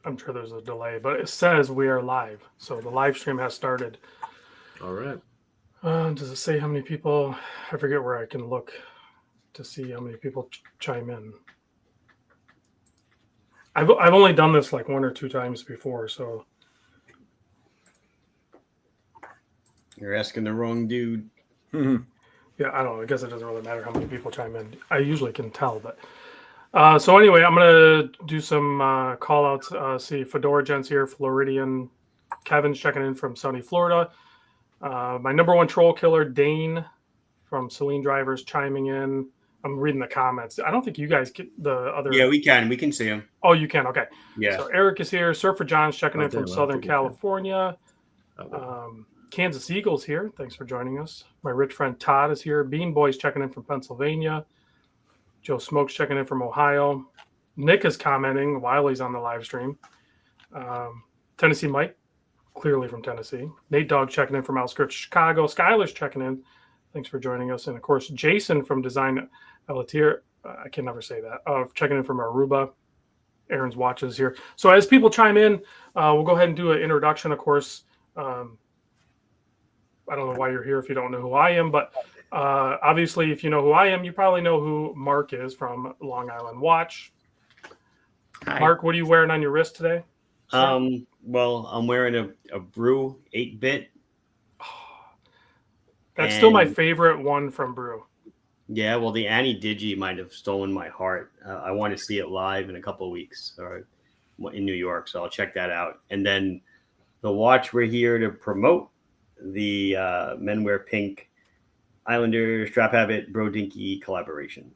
I'm sure there's a delay, but it says we are live. So the live stream has started. All right. Does it say how many people? I forget where I can look to see how many people chime in. I've only done this like 1 or 2 times before, so. You're asking the wrong dude. Yeah, I don't know. I guess it doesn't really matter how many people chime in. I usually can tell, but. So anyway, I'm going to do some call outs. See, Fedora Gent's here, Floridian. Kevin's checking in from sunny Florida. My number one troll killer, Dane from Celine Drivers, chiming in. I'm reading the comments. I don't think you guys get the other. Yeah, we can. We can see him. Oh, you can. Okay. Yeah. So Eric is here. Surfer John's checking in from Southern think California. Kansas Eagles here. Thanks for joining us. My rich friend Todd is here. Bean Boy's checking in from Pennsylvania. Joe Smokes checking in from Ohio. Nick is commenting while he's on the live stream. Tennessee Mike, clearly from Tennessee. Nate Dogg checking in from outskirts Chicago. Skylar's checking in. Thanks for joining us. And, of course, Jason from Design Elatier. I can never say that. Checking in from Aruba. Aaron's watches here. So as people chime in, we'll go ahead and do an introduction, of course. I don't know why you're here if you don't know who I am, but obviously if you know who I am, you probably know who Mark is from Long Island Watch. Hi. Mark, what are you wearing on your wrist today? Well, I'm wearing a Brew 8-bit. That's still my favorite one from Brew. Yeah, well, the Annie Digi might have stolen my heart. I want to see it live in a couple of weeks or in New York, so I'll check that out. And then the watch we're here to promote, the Men Wear Pink Islander StrapHabit Brodinkee collaboration.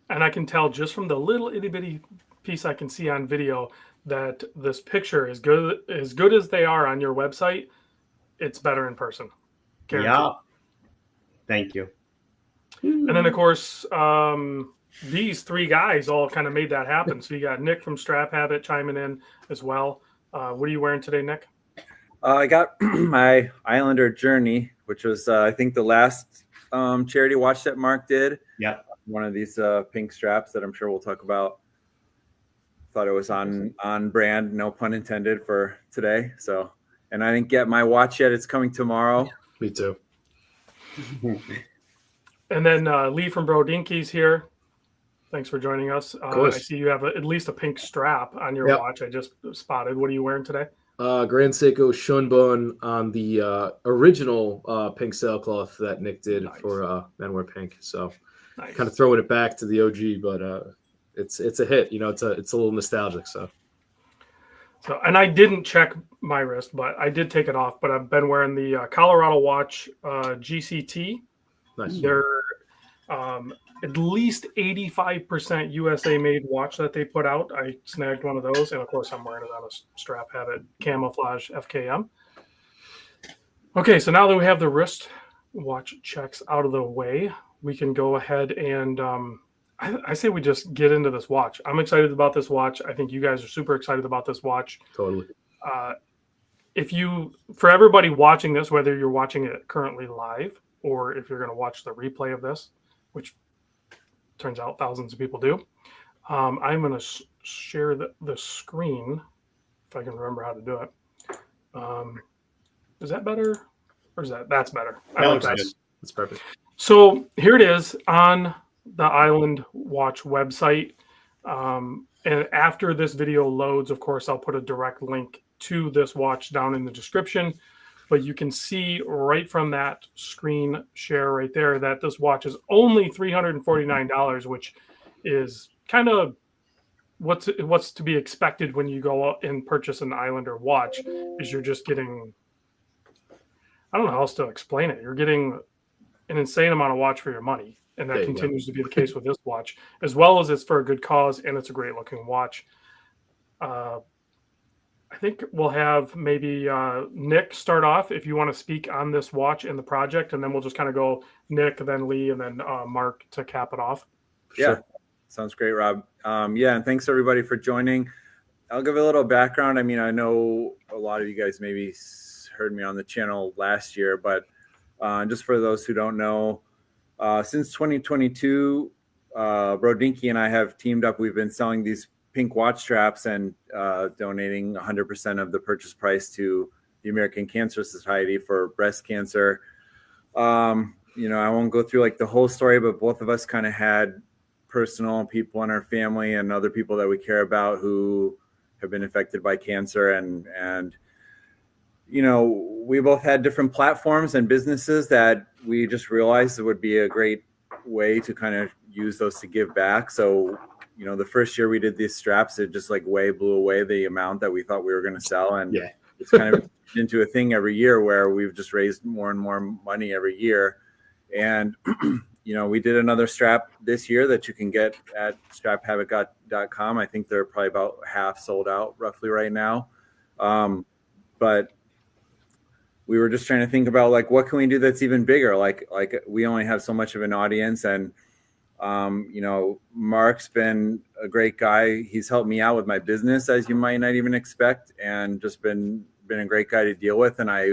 And I can tell just from the little itty bitty piece I can see on video that this picture is good as they are on your website. It's better in person. Guaranteed. Yeah. Thank you. And then, of course, these 3 guys all kind of made that happen. So you got Nick from StrapHabit chiming in as well. What are you wearing today, Nick? I got my Islander Journey, which was, I think, the last charity watch that Mark did. Yeah. One of these pink straps that I'm sure we'll talk about. Thought it was on brand, no pun intended, for today. So, and I didn't get my watch yet. It's coming tomorrow. Me too. And then Lee from Brodinkee's here. Thanks for joining us. I see you have at least a pink strap on your watch. I just spotted. What are you wearing today? Grand Seiko Shunbun on the original pink sailcloth that Nick did for Men Wear Pink. So kind of throwing it back to the OG, but it's a hit. You know, it's a little nostalgic. So and I didn't check my wrist, but I did take it off. But I've been wearing the Colorado Watch GCT. Nice. They're at least 85% USA made watch that they put out. I snagged one of those, and of course I'm wearing it on a StrapHabit camouflage FKM. Okay, so now that we have the wrist watch checks out of the way, we can go ahead and I say we just get into this watch. I'm excited about this watch. I think you guys are super excited about this watch. Totally. For everybody watching this, whether you're watching it currently live or if you're going to watch the replay of this, which turns out thousands of people do, I'm going to share the screen if I can remember how to do it. Is that better? Or is that's better? I like that. That's perfect. So here it is on the Island Watch website. And after this video loads, of course, I'll put a direct link to this watch down in the description. But you can see right from that screen share right there that this watch is only $349, which is kind of what's to be expected when you go out and purchase an Islander watch. Is you're just getting, I don't know how else to explain it. You're getting an insane amount of watch for your money, and that continues to be the case with this watch, as well as it's for a good cause and it's a great looking watch. I think we'll have maybe Nick start off if you want to speak on this watch and the project, and then we'll just kind of go Nick, then Lee, and then Mark to cap it off. Yeah, Sure. Sounds great, Rob. And thanks everybody for joining. I'll give a little background. I mean, I know a lot of you guys maybe heard me on the channel last year, but just for those who don't know, since 2022, Brodinkee and I have teamed up. We've been selling these pink watch straps and donating 100% of the purchase price to the American Cancer Society for breast cancer. You know, I won't go through like the whole story, but both of us kind of had personal people in our family and other people that we care about who have been affected by cancer. And, you know, we both had different platforms and businesses that we just realized it would be a great way to kind of use those to give back. So, you know, the first year we did these straps, it just like way blew away the amount that we thought we were going to sell. And it's kind of into a thing every year where we've just raised more and more money every year. And, you know, we did another strap this year that you can get at StrapHabit.com. I think they're probably about half sold out roughly right now. But we were just trying to think about like, what can we do that's even bigger? Like we only have so much of an audience. And, you know, Mark's been a great guy. He's helped me out with my business, as you might not even expect, and just been a great guy to deal with. And I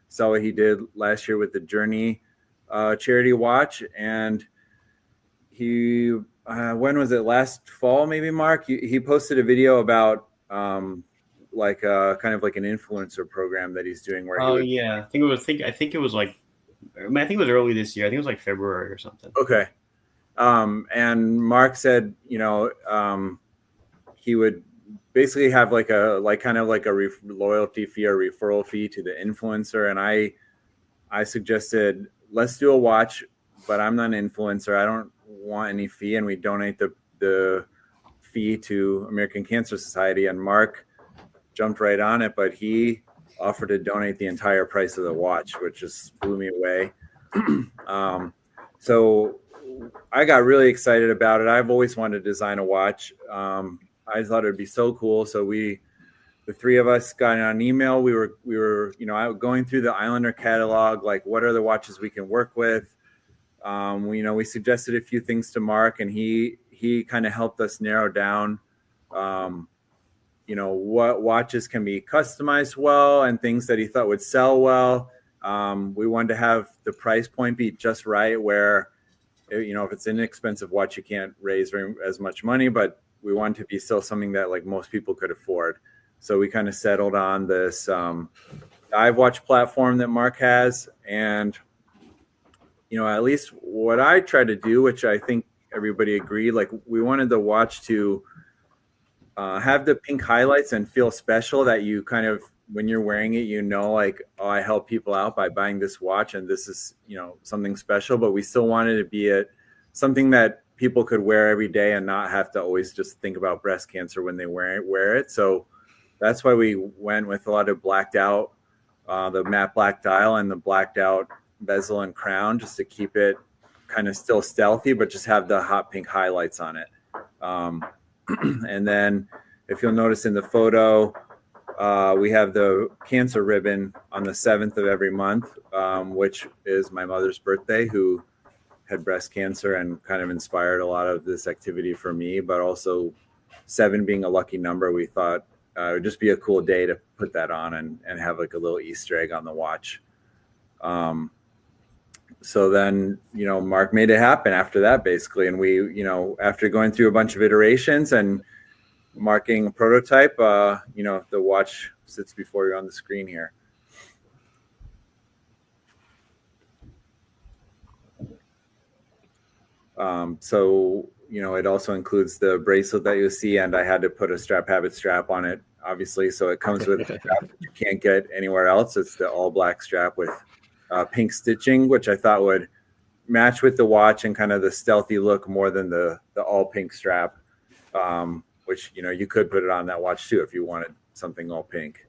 saw what he did last year with the Journey charity watch. And he, when was it, last fall, maybe, Mark? He posted a video about like kind of like an influencer program that he's doing. Where I think it was early this year. I think it was like February or something. Okay. And Mark said, you know, he would basically have like a loyalty fee or referral fee to the influencer. And I suggested, let's do a watch, but I'm not an influencer. I don't want any fee. And we donate the fee to American Cancer Society. And Mark jumped right on it, but he offered to donate the entire price of the watch, which just blew me away. So I got really excited about it. I've always wanted to design a watch. I thought it'd be so cool. So the three of us got on an email. We were, you know, going through the Islander catalog, like what are the watches we can work with? We suggested a few things to Mark, and he kind of helped us narrow down, you know, what watches can be customized well and things that he thought would sell well. We wanted to have the price point be just right, where, you know, if it's an inexpensive watch, you can't raise as much money, but we want to be still something that like most people could afford. So we kind of settled on this dive watch platform that Mark has. And, you know, at least what I try to do, which I think everybody agreed, like we wanted the watch to have the pink highlights and feel special, that you kind of, when you're wearing it, you know, like, oh, I help people out by buying this watch, and this is, you know, something special. But we still wanted to be something that people could wear every day and not have to always just think about breast cancer when they wear it. So that's why we went with a lot of blacked out, the matte black dial and the blacked out bezel and crown, just to keep it kind of still stealthy, but just have the hot pink highlights on it. And then if you'll notice in the photo, we have the cancer ribbon on the 7th of every month, which is my mother's birthday, who had breast cancer and kind of inspired a lot of this activity for me. But also 7 being a lucky number, we thought it would just be a cool day to put that on and have like a little Easter egg on the watch. So then, you know, Mark made it happen after that, basically. And we, you know, after going through a bunch of iterations and marking a prototype, you know, the watch sits before you on the screen here. So, you know, it also includes the bracelet that you see, and I had to put a StrapHabit strap on it, obviously. So it comes with a strap that you can't get anywhere else. It's the all black strap with pink stitching, which I thought would match with the watch and kind of the stealthy look more than the all pink strap, which, you know, you could put it on that watch too if you wanted something all pink.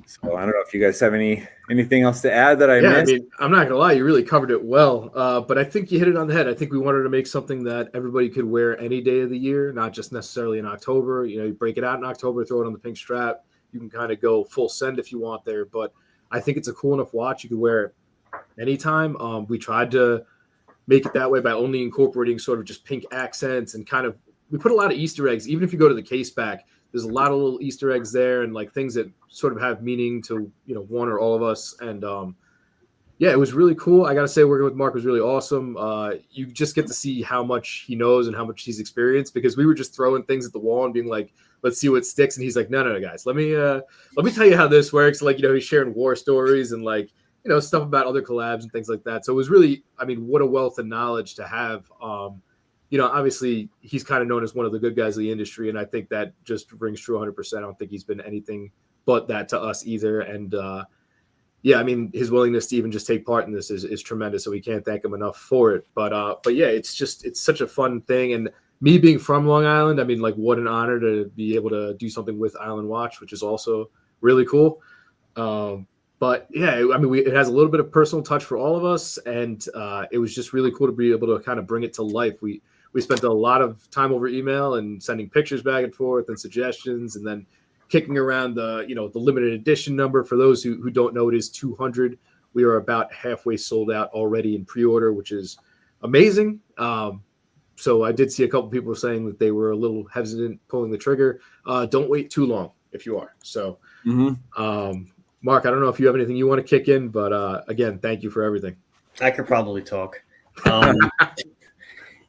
So I don't know if you guys have anything else to add that I missed. I mean, I'm not gonna lie, you really covered it well. But I think you hit it on the head. I think we wanted to make something that everybody could wear any day of the year, not just necessarily in October. You know, you break it out in October, throw it on the pink strap. You can kind of go full send if you want there. But I think it's a cool enough watch. You could wear it anytime. We tried to make it that way by only incorporating sort of just pink accents and kind of, we put a lot of Easter eggs. Even if you go to the case back, there's a lot of little Easter eggs there and like things that sort of have meaning to, you know, one or all of us. And yeah, it was really cool. I got to say, working with Mark was really awesome. You just get to see how much he knows and how much he's experienced, because we were just throwing things at the wall and being like, let's see what sticks. And he's like, no, guys, let me tell you how this works. Like, he's sharing war stories and like, stuff about other collabs and things like that. So it was really, I mean, what a wealth of knowledge to have. Obviously he's kind of known as one of the good guys of the industry. And I think that just rings true 100%. I don't think he's been anything but that to us either. And, yeah, I mean, his willingness to even just take part in this is tremendous. So we can't thank him enough for it. But yeah, it's such a fun thing. And me being from Long Island, I mean, like, what an honor to be able to do something with Island Watch, which is also really cool. But yeah, I mean, it has a little bit of personal touch for all of us. And it was just really cool to be able to kind of bring it to life. We spent a lot of time over email and sending pictures back and forth and suggestions, and then kicking around the limited edition number. For those who don't know, it is 200. We are about halfway sold out already in pre-order, which is amazing. So I did see a couple people saying that they were a little hesitant pulling the trigger. Don't wait too long if you are. So, Mark, I don't know if you have anything you want to kick in, but again, thank you for everything. I could probably talk.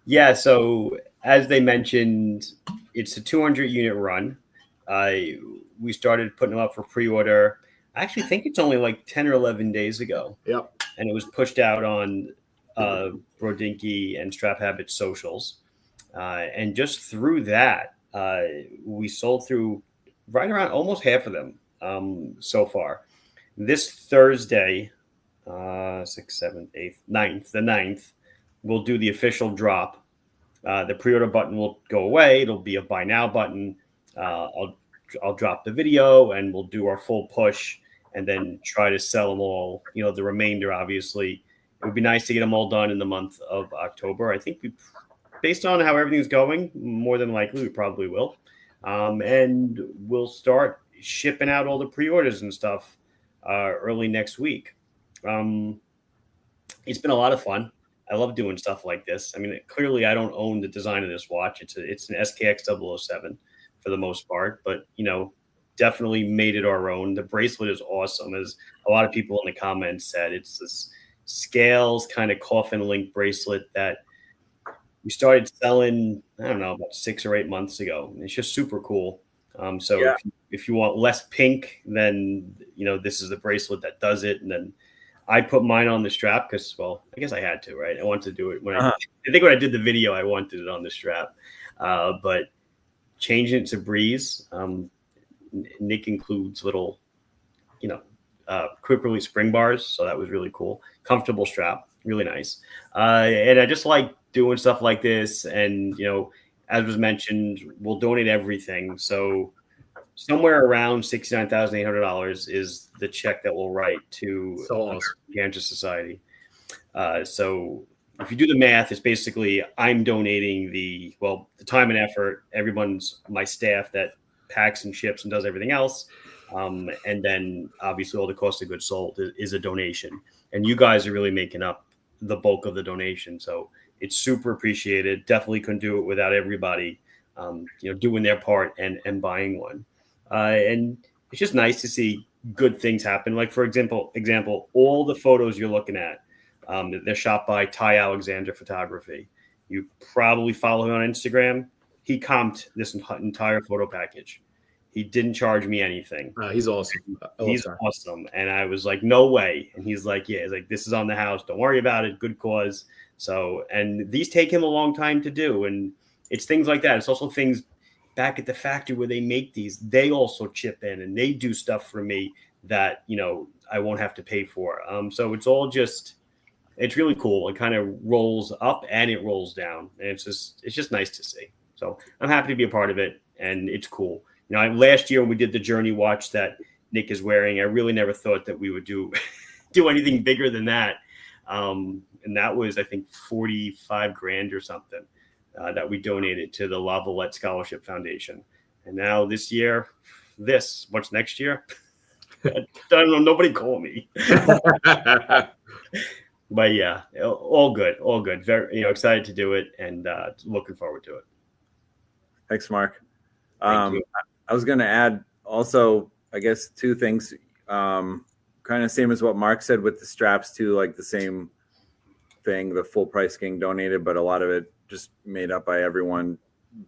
Yeah, so as they mentioned, it's a 200 unit run. We started putting them up for pre-order. I actually think it's only like 10 or 11 days ago. Yep. And it was pushed out on Brodinkee and StrapHabit socials. And just through that, we sold through right around almost half of them so far. This Thursday, 6th, 7th, 8th, 9th, the 9th, we'll do the official drop. The pre-order button will go away. It'll be a buy now button. I'll drop the video and we'll do our full push and then try to sell them all. The remainder, obviously, it would be nice to get them all done in the month of October. I think based on how everything's going, more than likely we probably will. And we'll start shipping out all the pre-orders and stuff early next week. It's been a lot of fun. I love doing stuff like this. I mean, clearly I don't own the design of this watch. It's an SKX 007 for the most part, but definitely made it our own. The bracelet is awesome, as a lot of people in the comments said. It's this scales kind of coffin link bracelet that we started selling, I don't know, about 6 or 8 months ago. It's just super cool. So if you want less pink, then this is the bracelet that does it. And then I put mine on the strap because, well, I guess I had to, right? I wanted to do it when I think when I did the video, I wanted it on the strap. But changing it to Breeze, Nick includes little, quick release spring bars. So that was really cool. Comfortable strap, really nice. And I just like doing stuff like this. And, as was mentioned, we'll donate everything. So somewhere around $69,800 is the check that we'll write to Ganja Society. So if you do the math, it's basically I'm donating the time and effort. My staff that packs and ships and does everything else. And then obviously all the cost of goods sold is a donation. And you guys are really making up the bulk of the donation. So it's super appreciated. Definitely couldn't do it without everybody, doing their part and buying one. And it's just nice to see good things happen. Like, for example, all the photos you're looking at, they're shot by Ty Alexander Photography. You probably follow him on Instagram. He comped this entire photo package. He didn't charge me anything. He's awesome. He's awesome. And I was like, no way. And he's like, yeah, he's like, this is on the house. Don't worry about it. Good cause. So, and these take him a long time to do. And it's things like that. It's also things back at the factory where they make these. They also chip in and they do stuff for me that, I won't have to pay for. So it's all just, it's really cool. It kind of rolls up and it rolls down. And it's just nice to see. So I'm happy to be a part of it. And it's cool. Last year when we did the Journey watch that Nick is wearing, I really never thought that we would do anything bigger than that. And that was, I think, $45,000 or something that we donated to the La Valette Scholarship Foundation. And now this year, what's next year? I don't know. Nobody call me. But yeah, all good. Very, excited to do it and looking forward to it. Thanks, Mark. Thank you. I was going to add also, I guess, two things. kind of same as what Mark said with the straps too, like the same thing, the full price getting donated, but a lot of it just made up by everyone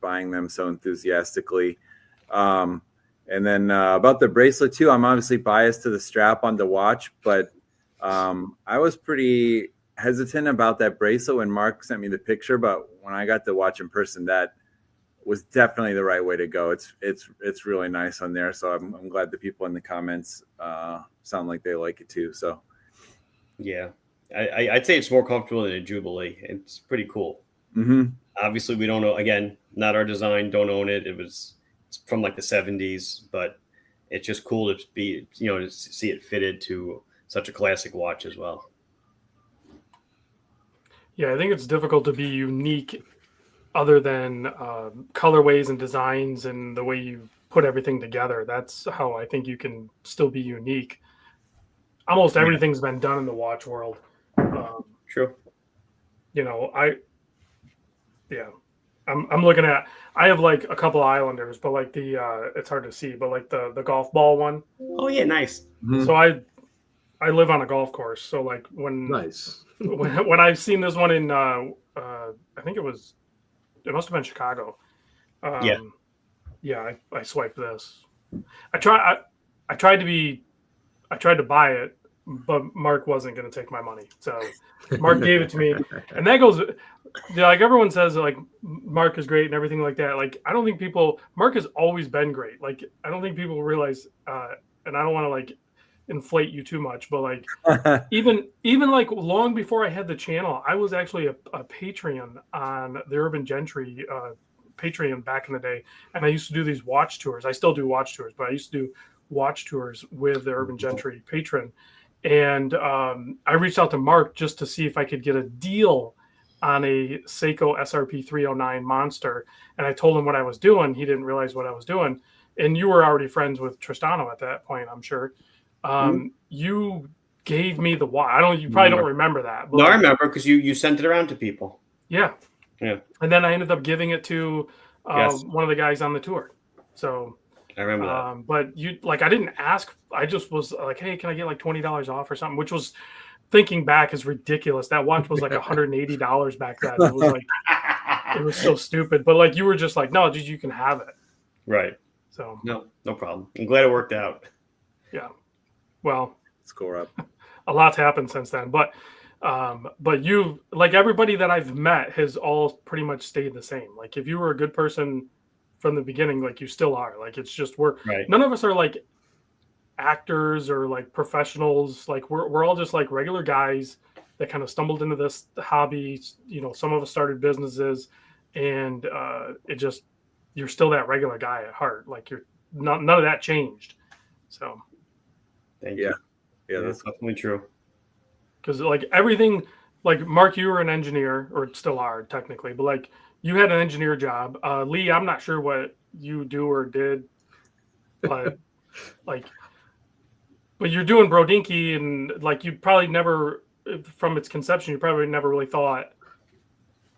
buying them so enthusiastically. And then about the bracelet too, I'm obviously biased to the strap on the watch, but I was pretty hesitant about that bracelet when Mark sent me the picture, but when I got the watch in person, that was definitely the right way to go. It's really nice on there, so I'm glad the people in the comments sound like they like it too. So yeah, I'd say it's more comfortable than a Jubilee. It's pretty cool. Mm-hmm. Obviously, we don't know. Again, not our design. Don't own it. It's from like the 70s, but it's just cool to be, to see it fitted to such a classic watch as well. Yeah, I think it's difficult to be unique other than colorways and designs and the way you put everything together. That's how I think you can still be unique. Almost everything's been done in the watch world. True. I'm looking at, I have like a couple Islanders, but like it's hard to see, but like the golf ball one. Oh yeah, nice. Mm-hmm. So I live on a golf course. So like when I've seen this one in, I think it must have been Chicago. I swiped this. I tried to buy it, but Mark wasn't going to take my money. So Mark gave it to me, and that goes, like everyone says, like Mark is great and everything like that. Like, I don't think Mark has always been great. Like, I don't think people realize, and I don't want to like inflate you too much, but like even like long before I had the channel, I was actually a Patreon on the Urban Gentry Patreon back in the day, and I used to do these watch tours. I still do watch tours, but I used to do watch tours with the Urban Gentry patron, and I reached out to Mark just to see if I could get a deal on a Seiko SRP 309 Monster, and I told him what I was doing. He didn't realize what I was doing, and you were already friends with Tristano at that point, I'm sure. You gave me the watch. You probably don't remember that. But no, I remember because you sent it around to people. Yeah. And then I ended up giving it to one of the guys on the tour. So I remember that. But I didn't ask. I just was like, hey, can I get like $20 off or something? Which was, thinking back, is ridiculous. That watch was like $180 back then. It was like, it was so stupid. But like, you were just like, no, dude, you can have it. Right. So no problem. I'm glad it worked out. Yeah. Well, score up. A lot's happened since then, but you, like everybody that I've met, has all pretty much stayed the same. Like if you were a good person from the beginning, like you still are. Like it's just none of us are like actors or like professionals. Like we're all just like regular guys that kind of stumbled into this hobby. Some of us started businesses, and you're still that regular guy at heart. Like none of that changed. So. Thank you. Yeah, that's definitely true. Because like everything, like Mark, you were an engineer, or still are technically, but like you had an engineer job. Lee, I'm not sure what you do or did, but but you're doing Brodinkee, and like you probably never, from its conception, you probably never really thought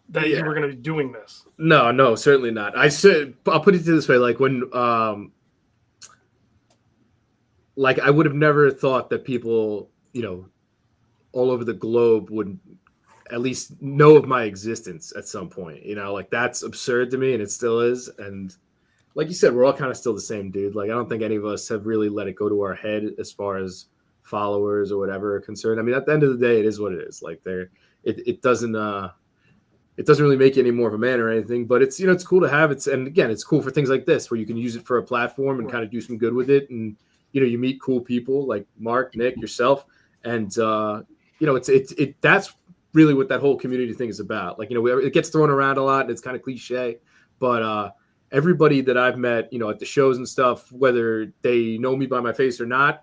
that you were going to be doing this. No, certainly not. I'll put it this way: like when like I would have never thought that people, all over the globe would at least know of my existence at some point. Like that's absurd to me, and it still is. And like you said, we're all kind of still the same dude. Like I don't think any of us have really let it go to our head as far as followers or whatever are concerned. I mean, at the end of the day, it is what it is. Like it doesn't really make you any more of a man or anything, but it's, it's cool to have it. And again, it's cool for things like this, where you can use it for a platform and kind of do some good with it. And, you meet cool people like Mark, Nick, yourself. And, that's really what that whole community thing is about. Like, it gets thrown around a lot and it's kind of cliche, but everybody that I've met, at the shows and stuff, whether they know me by my face or not,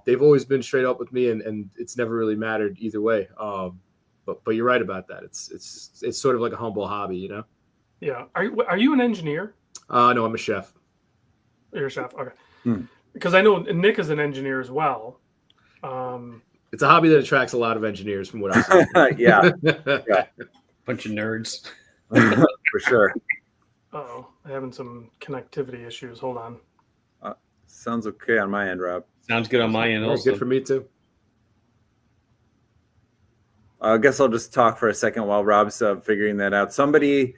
they've always been straight up with me, and it's never really mattered either way. But you're right about that. It's sort of like a humble hobby, Yeah. Are you an engineer? No, I'm a chef. You're a chef. Okay. Because I know Nick is an engineer as well. It's a hobby that attracts a lot of engineers, from what I've seen. Yeah. Bunch of nerds. For sure. I'm having some connectivity issues. Hold on. Sounds okay on my end, Rob. Sounds good on my end also. Good for me too. I guess I'll just talk for a second while Rob's figuring that out. Somebody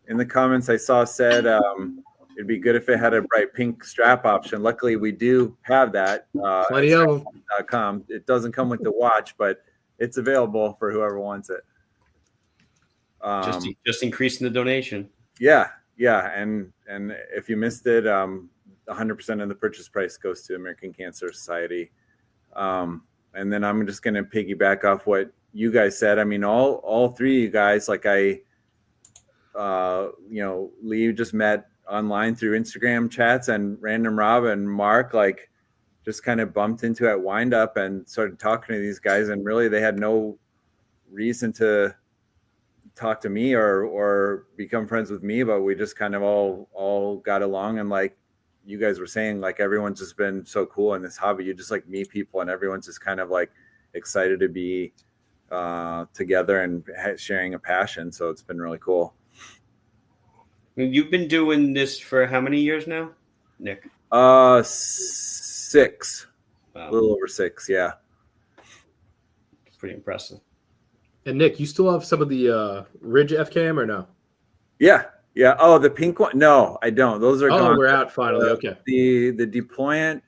in the comments I saw said it'd be good if it had a bright pink strap option. Luckily, we do have that. Plenty of them. It doesn't come with the watch, but it's available for whoever wants it. Just increasing the donation. Yeah, and if you missed it, 100% of the purchase price goes to American Cancer Society. And then I'm just going to piggyback off what you guys said. I mean, all three of you guys, like Lee just met online through Instagram chats, and Random Rob and Mark like just kind of bumped into at Wind Up and started talking to these guys, and really they had no reason to talk to me or become friends with me, but we just kind of all got along, and like you guys were saying, like everyone's just been so cool in this hobby. You just like meet people and everyone's just kind of like excited to be together and sharing a passion. So it's been really cool. You've been doing this for how many years now, Nick? 6. Wow. A little over 6, yeah. Pretty impressive. And Nick, you still have some of the Ridge FKM or no? Yeah. Oh, the pink one? No, I don't. Those are gone. We're out finally. Okay. The deployant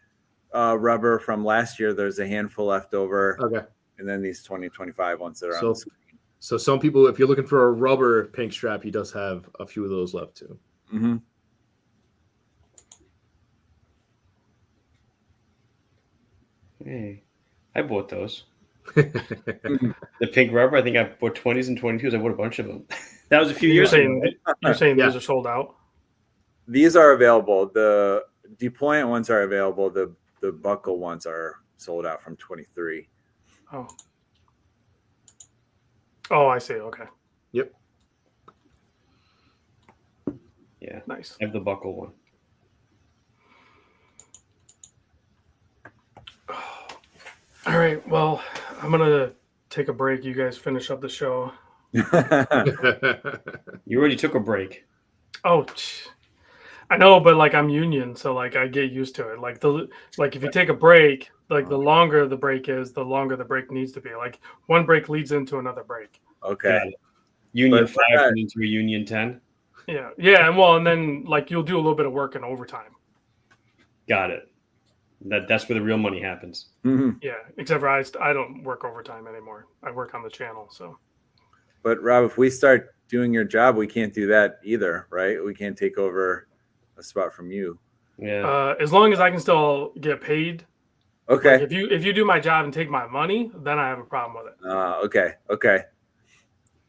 rubber from last year, there's a handful left over. Okay. And then these 2025 ones that are on the screen. So some people, if you're looking for a rubber pink strap, he does have a few of those left too. Mm-hmm. Hey, I bought those. The pink rubber, I think I bought 20s and 22s. I bought a bunch of them. That was a few years ago. You're saying Yeah. these are sold out? These are available. The deployant ones are available. The buckle ones are sold out from 23. Oh, I see. Okay. Yep. Yeah. Nice. I have the buckle one. All right. Well, I'm going to take a break. You guys finish up the show. You already took a break. Oh, I know, but like I'm union, so like I get used to it. Like if you take a break, like the longer the break is, the longer the break needs to be. Like one break leads into another break. Okay. Union But 5 and into a Union 10. Yeah, and then like you'll do a little bit of work in overtime. Got it. That's where the real money happens. Mm-hmm. Yeah, except for I don't work overtime anymore. I work on the channel, so. But Rob, if we start doing your job, we can't do that either, right? We can't take over a spot from you. Yeah. As long as I can still get paid. Okay. Like if you do my job and take my money, then I have a problem with it. Okay.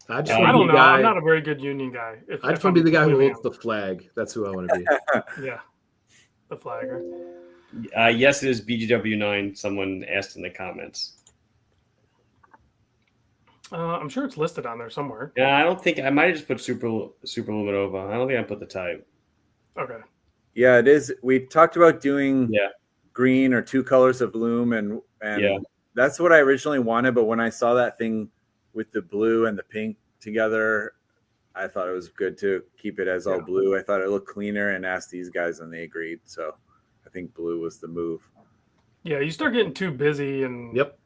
I just I want to don't be know. the guy. I'm not a very good union guy. I just want to be the guy who holds the flag. That's who I want to be. Yeah, the flagger. Yes, it is BGW9. Someone asked in the comments. I'm sure it's listed on there somewhere. Yeah, I don't think I might have just put Super Luminova. I don't think I put the type. Okay. Yeah, it is. We talked about doing Yeah. green or 2 colors of loom, and Yeah. that's what I originally wanted. But when I saw that thing with the blue and the pink together, I thought it was good to keep it as all blue. I thought it looked cleaner, and asked these guys, and they agreed. So I think blue was the move. Yeah, you start getting too busy, and Yep.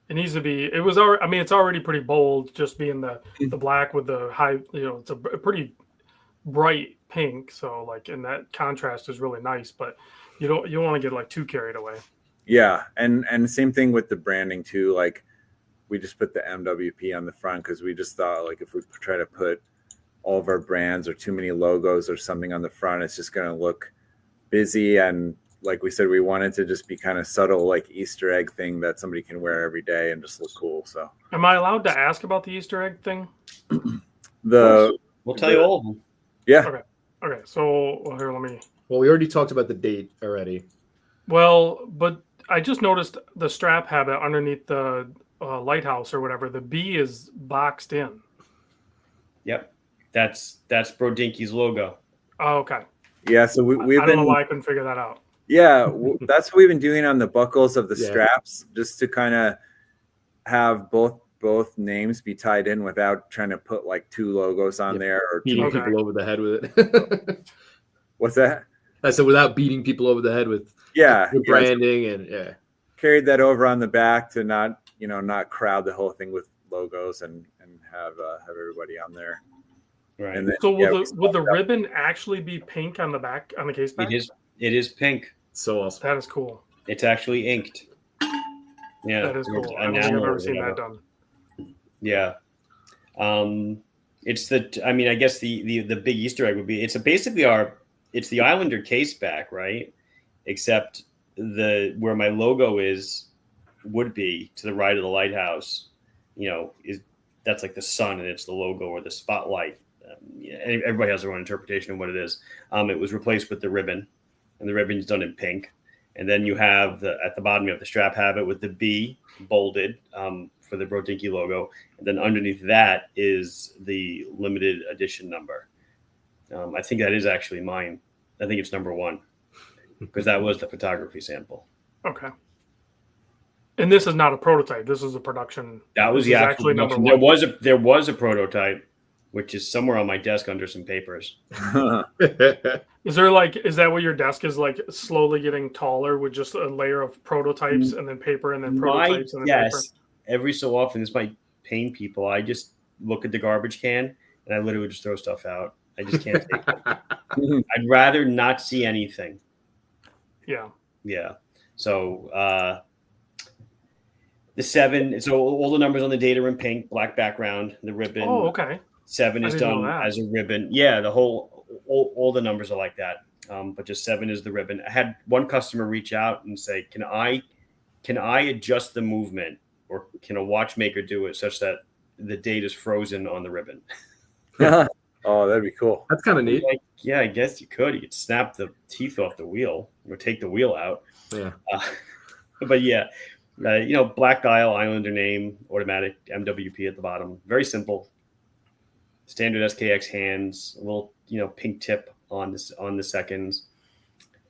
it needs to be. It was already. I mean, it's already pretty bold, just being the black with the high. It's a pretty bright pink. So like, and that contrast is really nice. But you don't want to get like too carried away. Yeah, and same thing with the branding too. Like we just put the MWP on the front because we just thought like if we try to put all of our brands or too many logos or something on the front, it's just going to look busy. And like we said, we wanted to just be kind of subtle, like Easter egg thing that somebody can wear every day and just look cool. So Am I allowed to ask about the Easter egg thing? We'll tell you all of them. Yeah. Okay. So here, let me. Well, we already talked about the date already. Well, but I just noticed the StrapHabit underneath the lighthouse or whatever. The B is boxed in. Yep. That's Brodinkee's logo. Oh, okay. Yeah. So we've I don't know why I couldn't figure that out. Yeah, that's what we've been doing on the buckles of the Yeah. straps, just to kind of have both names be tied in without trying to put like 2 logos on there or 2. Beating Okay. people over the head with it. What's that? I said without beating people over the head with with branding and carried that over on the back to not crowd the whole thing with logos and have everybody on there. Right. And then, so will the ribbon actually be pink on the back, on the case back? It is pink. So awesome. That is cool. It's actually inked. Yeah, that is cool. I don't think I've ever seen that done. Yeah. It's I guess the big Easter egg would be it's the Islander case back, right? Except where my logo would be to the right of the lighthouse, that's like the sun and it's the logo or the spotlight. Everybody has their own interpretation of what it is. It was replaced with the ribbon, and the ribbon's done in pink. And then you have at the bottom, you have the StrapHabit with the B bolded for the Brodinkee logo. And then underneath that is the limited edition number. I think that is actually mine. I think it's number 1 because that was the photography sample. Okay. And this is not a prototype. This is a production. That was the actual number 1. There was a prototype, which is somewhere on my desk under some papers. Is that what your desk is like, slowly getting taller with just a layer of prototypes and then paper and then prototypes and then paper? Every so often, this might pain people. I just look at the garbage can and I literally just throw stuff out. I just can't take it. I'd rather not see anything. Yeah. Yeah. So the 7. So all the numbers on the data are in pink, black background. The ribbon. Oh, okay. 7 is done as a ribbon. Yeah, the all the numbers are like that. But just 7 is the ribbon. I had one customer reach out and say, "Can I adjust the movement, or can a watchmaker do it such that the date is frozen on the ribbon?" Oh, that'd be cool. That's kind of neat. Like, yeah, I guess you could. You could snap the teeth off the wheel or take the wheel out. Yeah. But yeah, Black Dial, Islander name, automatic MWP at the bottom. Very simple. Standard SKX hands, a little pink tip on the seconds,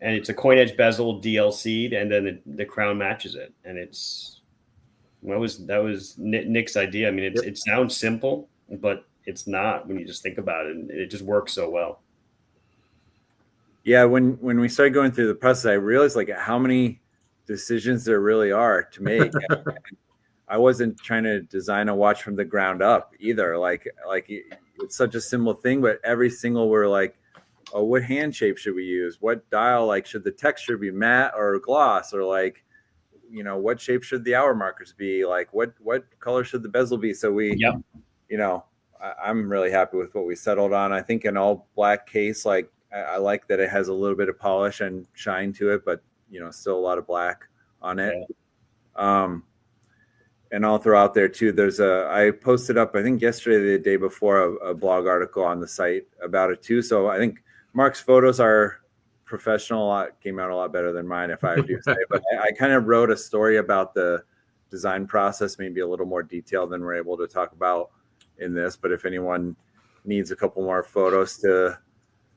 and it's a coin edge bezel DLC'd, and then the crown matches it. And that was Nick's idea. I mean, it sounds simple, but it's not when you just think about it, and it just works so well. Yeah, when we started going through the process, I realized how many decisions there really are to make. I wasn't trying to design a watch from the ground up either. It's such a simple thing, but every single we're like, oh, what hand shape should we use? What dial? Should the texture be matte or gloss? Or what shape should the hour markers be? What color should the bezel be? So I'm really happy with what we settled on. I think an all black case, I like that it has a little bit of polish and shine to it, but still a lot of black on it. Yeah. And I'll throw out there too, I posted up, I think yesterday, the day before, a blog article on the site about it too. So I think Mark's photos are professional, came out a lot better than mine, if I do say. But I kind of wrote a story about the design process, maybe a little more detailed than we're able to talk about in this. But if anyone needs a couple more photos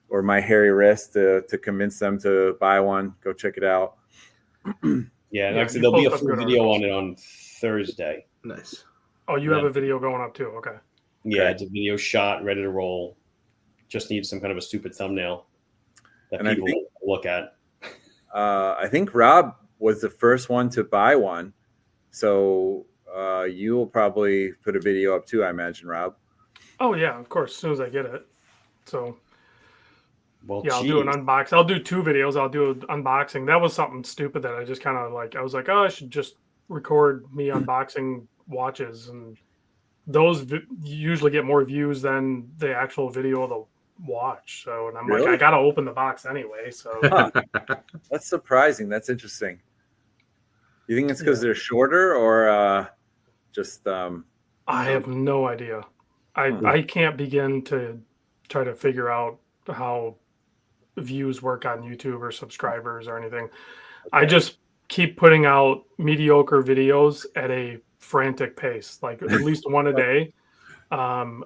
or my hairy wrist to convince them to buy one, go check it out. Yeah, actually, there'll be a full video on it on Thursday. Nice. Oh, you have a video going up too? Okay. Yeah, it's a video shot, ready to roll. Just needs some kind of a stupid thumbnail that people will look at. I think Rob was the first one to buy one. So you will probably put a video up too, I imagine, Rob. Oh, yeah, of course, as soon as I get it. So... Well, I'll do an unboxing. I'll do 2 videos. I'll do an unboxing. That was something stupid that I just kind of I was like, oh, I should just record me unboxing watches. And those usually get more views than the actual video of the watch. So, and I'm like, I got to open the box anyway. So that's surprising. That's interesting. You think it's because they're shorter or just... I have no idea. I can't begin to try to figure out how views work on YouTube or subscribers or anything. Okay. I just keep putting out mediocre videos at a frantic pace, at least one a day,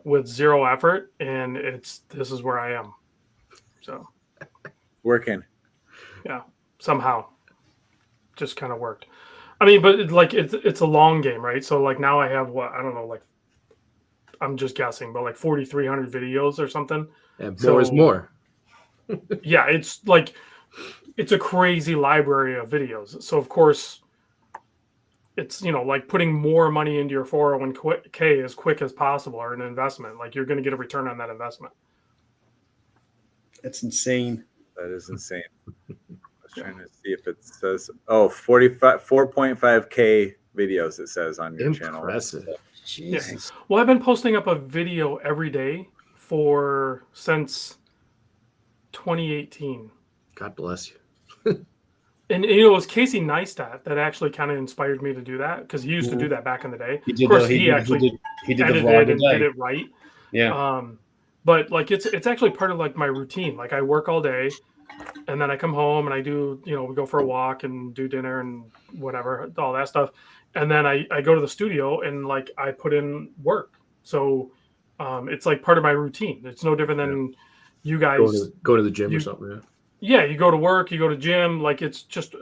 with zero effort, and this is where I am. So working. Yeah, somehow just kind of worked. I mean, but it's a long game, right? So now I have I don't know, I'm just guessing, but 4,300 videos or something. Yeah, more is more. Yeah, it's it's a crazy library of videos. So of course, it's, you know, like putting more money into your 401k as quick as possible, or an investment. Like you're going to get a return on that investment. That's insane. That is insane. I was trying to see if it says 4.5k videos. It says on your channel. Impressive. Jesus. Yeah. Well, I've been posting up a video every day since 2018. God bless you. And you know, it was Casey Neistat that actually kind of inspired me to do that, because he used to do that back in the day. He did of course, he did edited the vlog and today. did it right. Yeah. But like it's actually part of like my routine. Like I work all day, and then I come home and I do, you know, we go for a walk and do dinner and whatever, all that stuff. And then I go to the studio and like I put in work. So it's like part of my routine. It's no different than you guys go to the gym or something. Yeah. Yeah, you go to work, you go to gym. Like it's just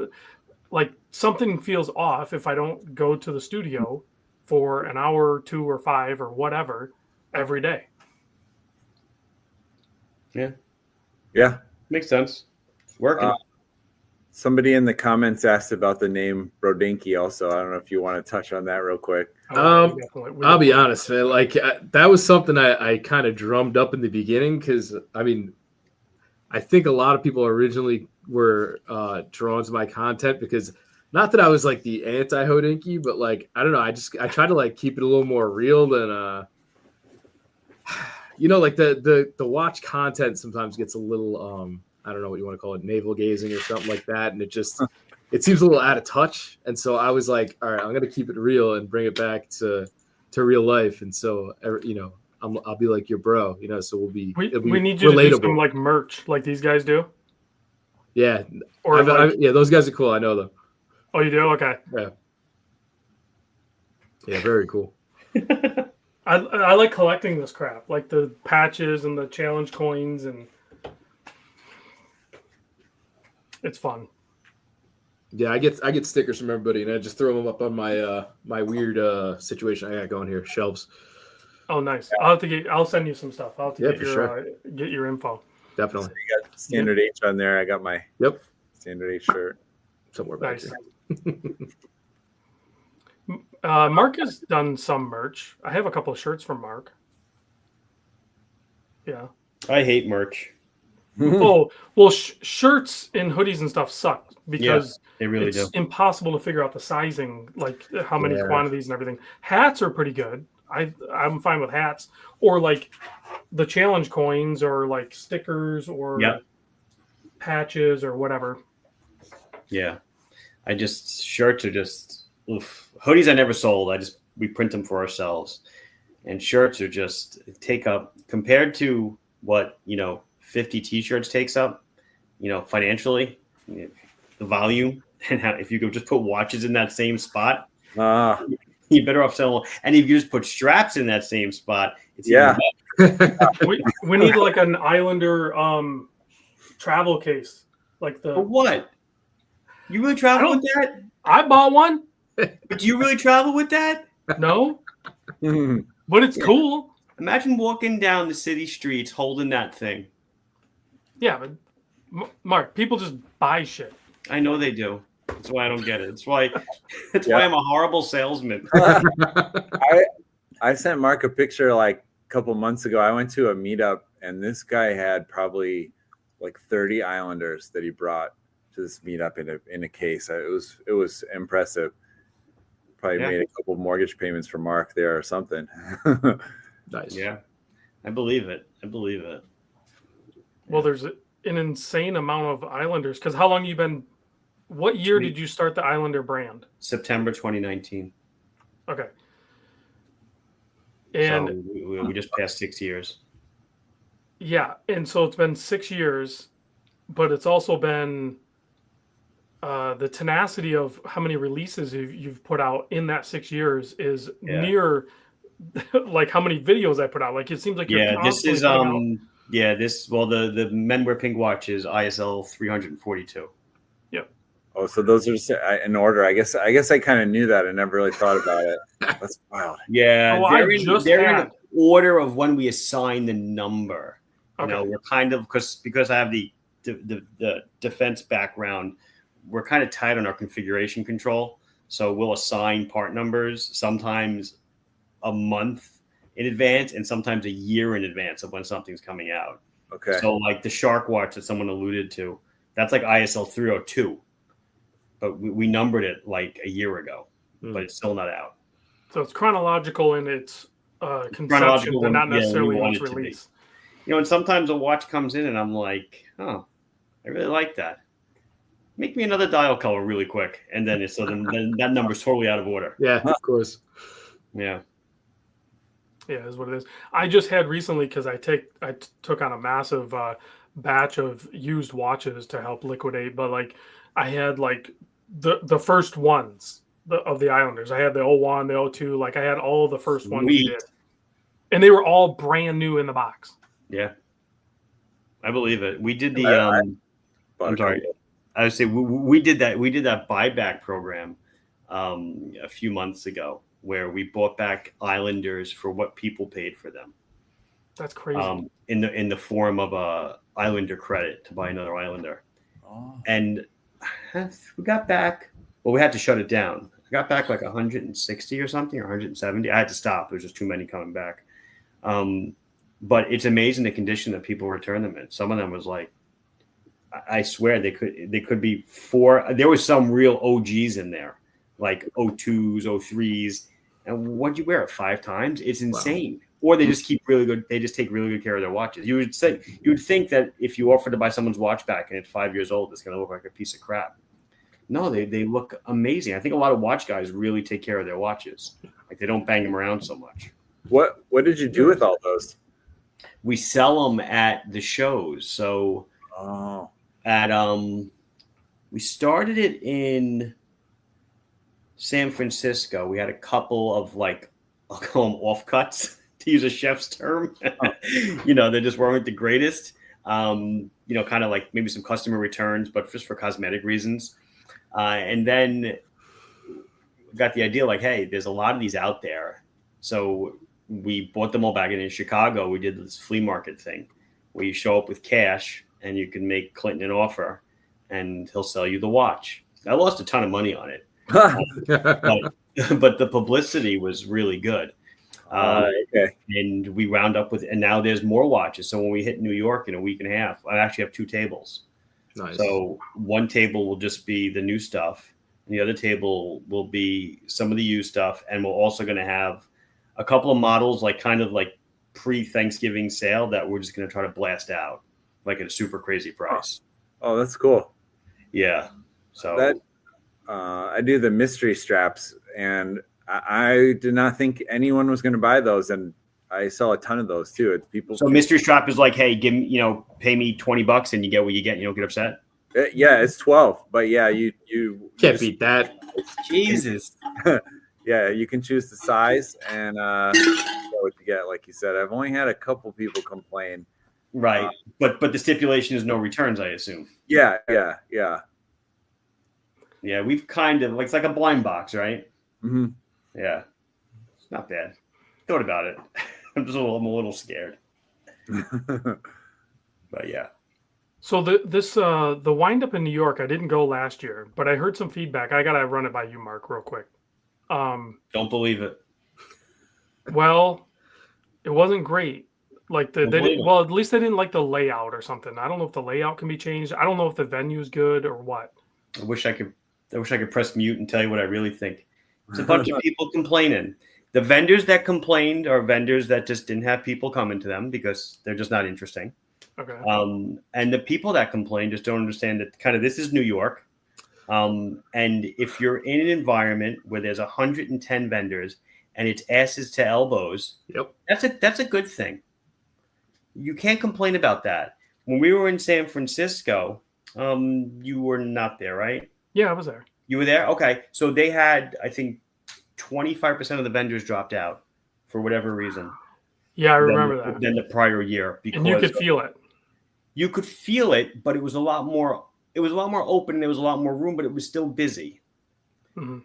like something feels off if I don't go to the studio for an hour or 2 or 5 or whatever every day. Yeah. Makes sense. It's working. Somebody in the comments asked about the name Brodinkee also. I don't know if you want to touch on that real quick. I'll be honest, man. Like that was something I kind of drummed up in the beginning, because I mean, I think a lot of people originally were drawn to my content because, not that I was like the anti-Brodinkee, but like I don't know, I try to like keep it a little more real than you know, like the watch content sometimes gets a little I don't know what you want to call it, navel gazing or something like that, and it just it seems a little out of touch. And so I was like, all right, I'm gonna keep it real and bring it back to real life. And so you know, I'll be like your bro, you know. So we need you to do some like merch like these guys do. Yeah, or yeah, those guys are cool. I know them. Oh, you do? Okay. Yeah, very cool. I like collecting this crap, like the patches and the challenge coins, and it's fun. Yeah, I get stickers from everybody, and I just throw them up on my my weird situation I got going here, shelves. Oh, nice. I'll send you some stuff. I'll have to get your info. Definitely. So you got Standard H on there. I got my Standard H shirt somewhere back here. Mark has done some merch. I have a couple of shirts from Mark. Yeah. I hate merch. Oh, well, shirts and hoodies and stuff suck because they really it's do. impossible to figure out the sizing, like how many quantities and everything. Hats are pretty good. I'm fine with hats, or like the challenge coins, or like stickers, or patches, or whatever. Yeah, shirts are just oof. Hoodies I never sold. We print them for ourselves, and shirts are just take up compared to what 50 t-shirts takes up, financially, the volume, and if you could just put watches in that same spot. You're better off selling. And if you just put straps in that same spot, it's we need like an Islander travel case, like the. For what? You really travel with that? I bought one. But do you really travel with that? No. But it's cool. Imagine walking down the city streets holding that thing. Yeah, but Mark, people just buy shit. I know they do. That's why I don't get it. That's why I'm a horrible salesman. I sent Mark a picture like a couple months ago. I went to a meetup, and this guy had probably like 30 Islanders that he brought to this meetup in a case. It was impressive. Probably made a couple mortgage payments for Mark there or something. Nice. Yeah, I believe it. Well, there's an insane amount of Islanders. Because how long you been? What year did you start the Islander brand? September 2019. Okay. And so we just passed 6 years. Yeah, and so it's been 6 years, but it's also been the tenacity of how many releases you've put out in that 6 years is near like how many videos I put out. Like it seems like you're this is the Men Wear Pink watch is ISL 342. Yep. Oh, so those are in order. I guess I kind of knew that. I never really thought about it. That's wild. Yeah, they're in order of when we assign the number. Okay. We're kind of because I have the the defense background, we're kind of tight on our configuration control. So we'll assign part numbers sometimes a month in advance and sometimes a year in advance of when something's coming out. Okay. So like the Shark Watch that someone alluded to, that's like ISL 302, but we numbered it like a year ago, but it's still not out. So it's chronological in its conception, but not necessarily in its release. You know, and sometimes a watch comes in and I'm like, oh, I really like that. Make me another dial color really quick. And then then that number's totally out of order. Yeah, of course. Yeah. Yeah, is what it is. I just had recently, because I took on a massive batch of used watches to help liquidate, but like I had like the first ones of the Islanders. I had the 01, the 02, like I had all the first ones we did. And they were all brand new in the box. Yeah. I believe it. We did the I'm sorry. I would say we did that buyback program a few months ago where we bought back Islanders for what people paid for them. That's crazy. In the form of a Islander credit to buy another Islander. Oh. And we got back, well, we had to shut it down. I got back like 160 or something, or 170. I had to stop. There was just too many coming back. But it's amazing the condition that people return them in. Some of them was like, I swear they could be 4. There was some real OGs in there, like 02s, 03s. And what'd you wear it 5 times? It's insane. Wow. Or they just keep really good. They just take really good care of their watches. You would think that if you offer to buy someone's watch back and it's 5 years old, it's going to look like a piece of crap. No, they look amazing. I think a lot of watch guys really take care of their watches. Like they don't bang them around so much. What did you do with all those? We sell them at the shows. So we started it in San Francisco. We had a couple of like, I'll call them offcuts to use a chef's term. You know, they just weren't the greatest. You know, kind of like maybe some customer returns, but just for cosmetic reasons. And then we got the idea like, hey, there's a lot of these out there. So we bought them all back. And in Chicago, we did this flea market thing where you show up with cash and you can make Clinton an offer and he'll sell you the watch. I lost a ton of money on it. But the publicity was really good. Okay. And we wound up with, and now there's more watches. So when we hit New York in a week and a half, I actually have 2 tables. Nice. So one table will just be the new stuff, and the other table will be some of the used stuff. And we're also going to have a couple of models, like kind of like pre-Thanksgiving sale that we're just going to try to blast out, like at a super crazy price. Oh, that's cool. Yeah. So that I do the mystery straps, and I did not think anyone was going to buy those, and I sell a ton of those too. It's people. So mystery strap is like, hey, give me, pay me $20 and you get what you get. And you don't get upset. Yeah, it's 12, but yeah, you can't beat that. Jesus. Yeah, you can choose the size and what you get. Like you said, I've only had a couple people complain. Right, but the stipulation is no returns, I assume. Yeah. Yeah, we've kind of it's like a blind box, right? Mm-hmm. Yeah, it's not bad. Thought about it. I'm a little scared. But yeah. So the wind up in New York, I didn't go last year, but I heard some feedback. I gotta run it by you, Mark, real quick. Don't believe it. Well, it wasn't great. Like at least they didn't like the layout or something. I don't know if the layout can be changed. I don't know if the venue's good or what. I wish I could press mute and tell you what I really think. It's a bunch of people complaining. The vendors that complained are vendors that just didn't have people coming to them because they're just not interesting. Okay. And the people that complain just don't understand that kind of this is New York. And if you're in an environment where there's 110 vendors and it's asses to elbows, yep, that's a good thing. You can't complain about that. When we were in San Francisco, you were not there, right? Yeah, I was there. You were there? Okay. So they had, I think, 25% of the vendors dropped out for whatever reason. Yeah, I remember that. Than the prior year. And you could feel it. You could feel it, but it was a lot more open and there was a lot more room, but it was still busy. Mm-hmm.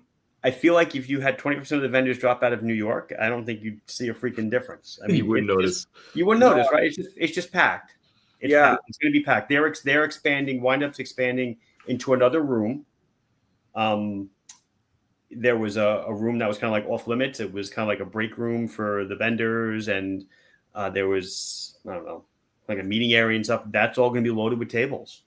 I feel like if you had 20% of the vendors drop out of New York, I don't think you'd see a freaking difference. I mean, you wouldn't notice. You wouldn't notice, right? It's just packed. It's packed. It's going to be packed. They're expanding. Windup's expanding into another room. There was a room that was kind of like off limits. It was kind of like a break room for the vendors, and there was, I don't know, like a meeting area and stuff. That's all going to be loaded with tables.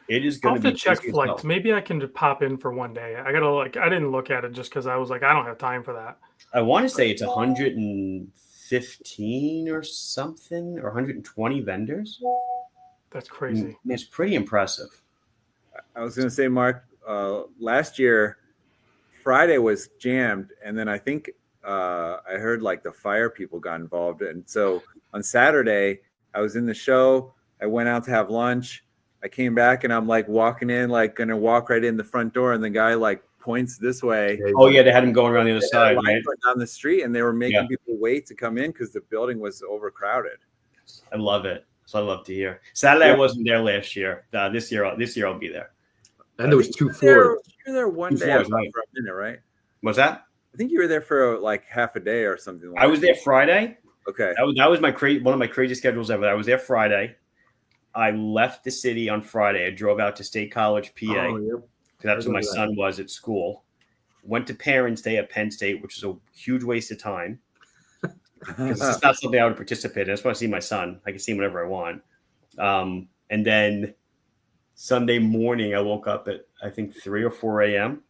It is going to be check Flex. Maybe I can just pop in for one day. I didn't look at it just because I was like, I don't have time for that. I want to say it's 115 or something, or 120 vendors. That's crazy. It's pretty impressive. I was going to say, Mark, last year, Friday was jammed, and then I think I heard like the fire people got involved. And so on Saturday, I was in the show. I went out to have lunch. I came back and I'm like walking in, like going to walk right in the front door. And the guy like points this way. Oh, yeah. They had him going around the other side, right? Down the street. And they were making people wait to come in because the building was overcrowded. I love it. So I love to hear. Saturday I wasn't there last year. This year I'll be there. And there was 2 floors. You were there one day for a minute, right? What's that? I think you were there for like half a day or something. I was there Friday. Okay. That was one of my crazy schedules ever. I was there Friday. I left the city on Friday. I drove out to State College, PA. That's where my son was at school. Went to Parents' Day at Penn State, which is a huge waste of time. Because it's not something I would participate in. I just want to see my son. I can see him whenever I want. And then Sunday morning, I woke up at, I think, 3 or 4 a.m.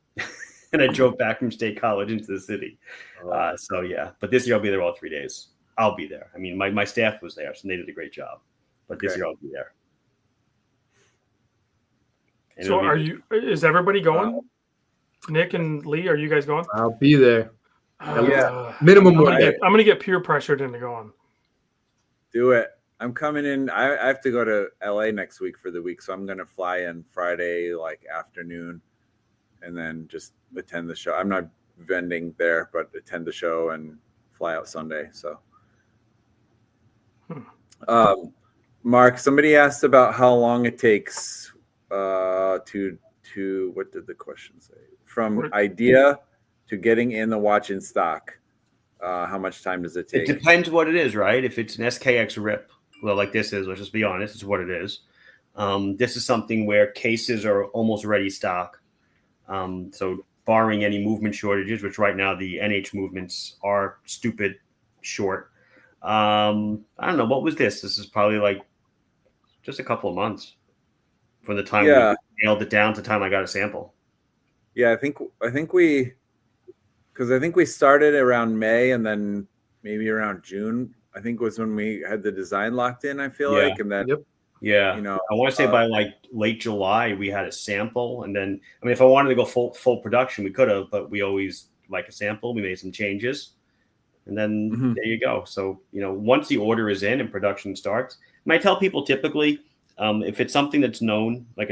and I drove back from State College into the city. So, yeah. But this year, I'll be there all 3 days. I'll be there. I mean, my staff was there, so they did a great job. But this year, I'll be there. And so is everybody going? Nick and Lee, are you guys going? I'll be there. Minimum one day. I'm going to get peer pressured into going. Do it. I'm coming in. I have to go to LA next week for the week. So I'm going to fly in Friday, like afternoon, and then just attend the show. I'm not vending there, but attend the show and fly out Sunday. So, Mark, somebody asked about how long it takes to what did the question say? From idea to getting in the watch in stock. How much time does it take? It depends what it is, right? If it's an SKX rip, well, like this is, let's just be honest, it's what it is. This is something where cases are almost ready stock. So barring any movement shortages, which right now the NH movements are stupid short. I don't know. What was this? This is probably like just a couple of months from the time we nailed it down to the time I got a sample. Yeah, I think we started around May, and then maybe around June, I think was when we had the design locked in, I feel like. And then, you know, I want to say by like late July, we had a sample. And then, I mean, if I wanted to go full production, we could have, but we always like a sample. We made some changes. And then there you go. So, you know, once the order is in and production starts, and I tell people typically, if it's something that's known, like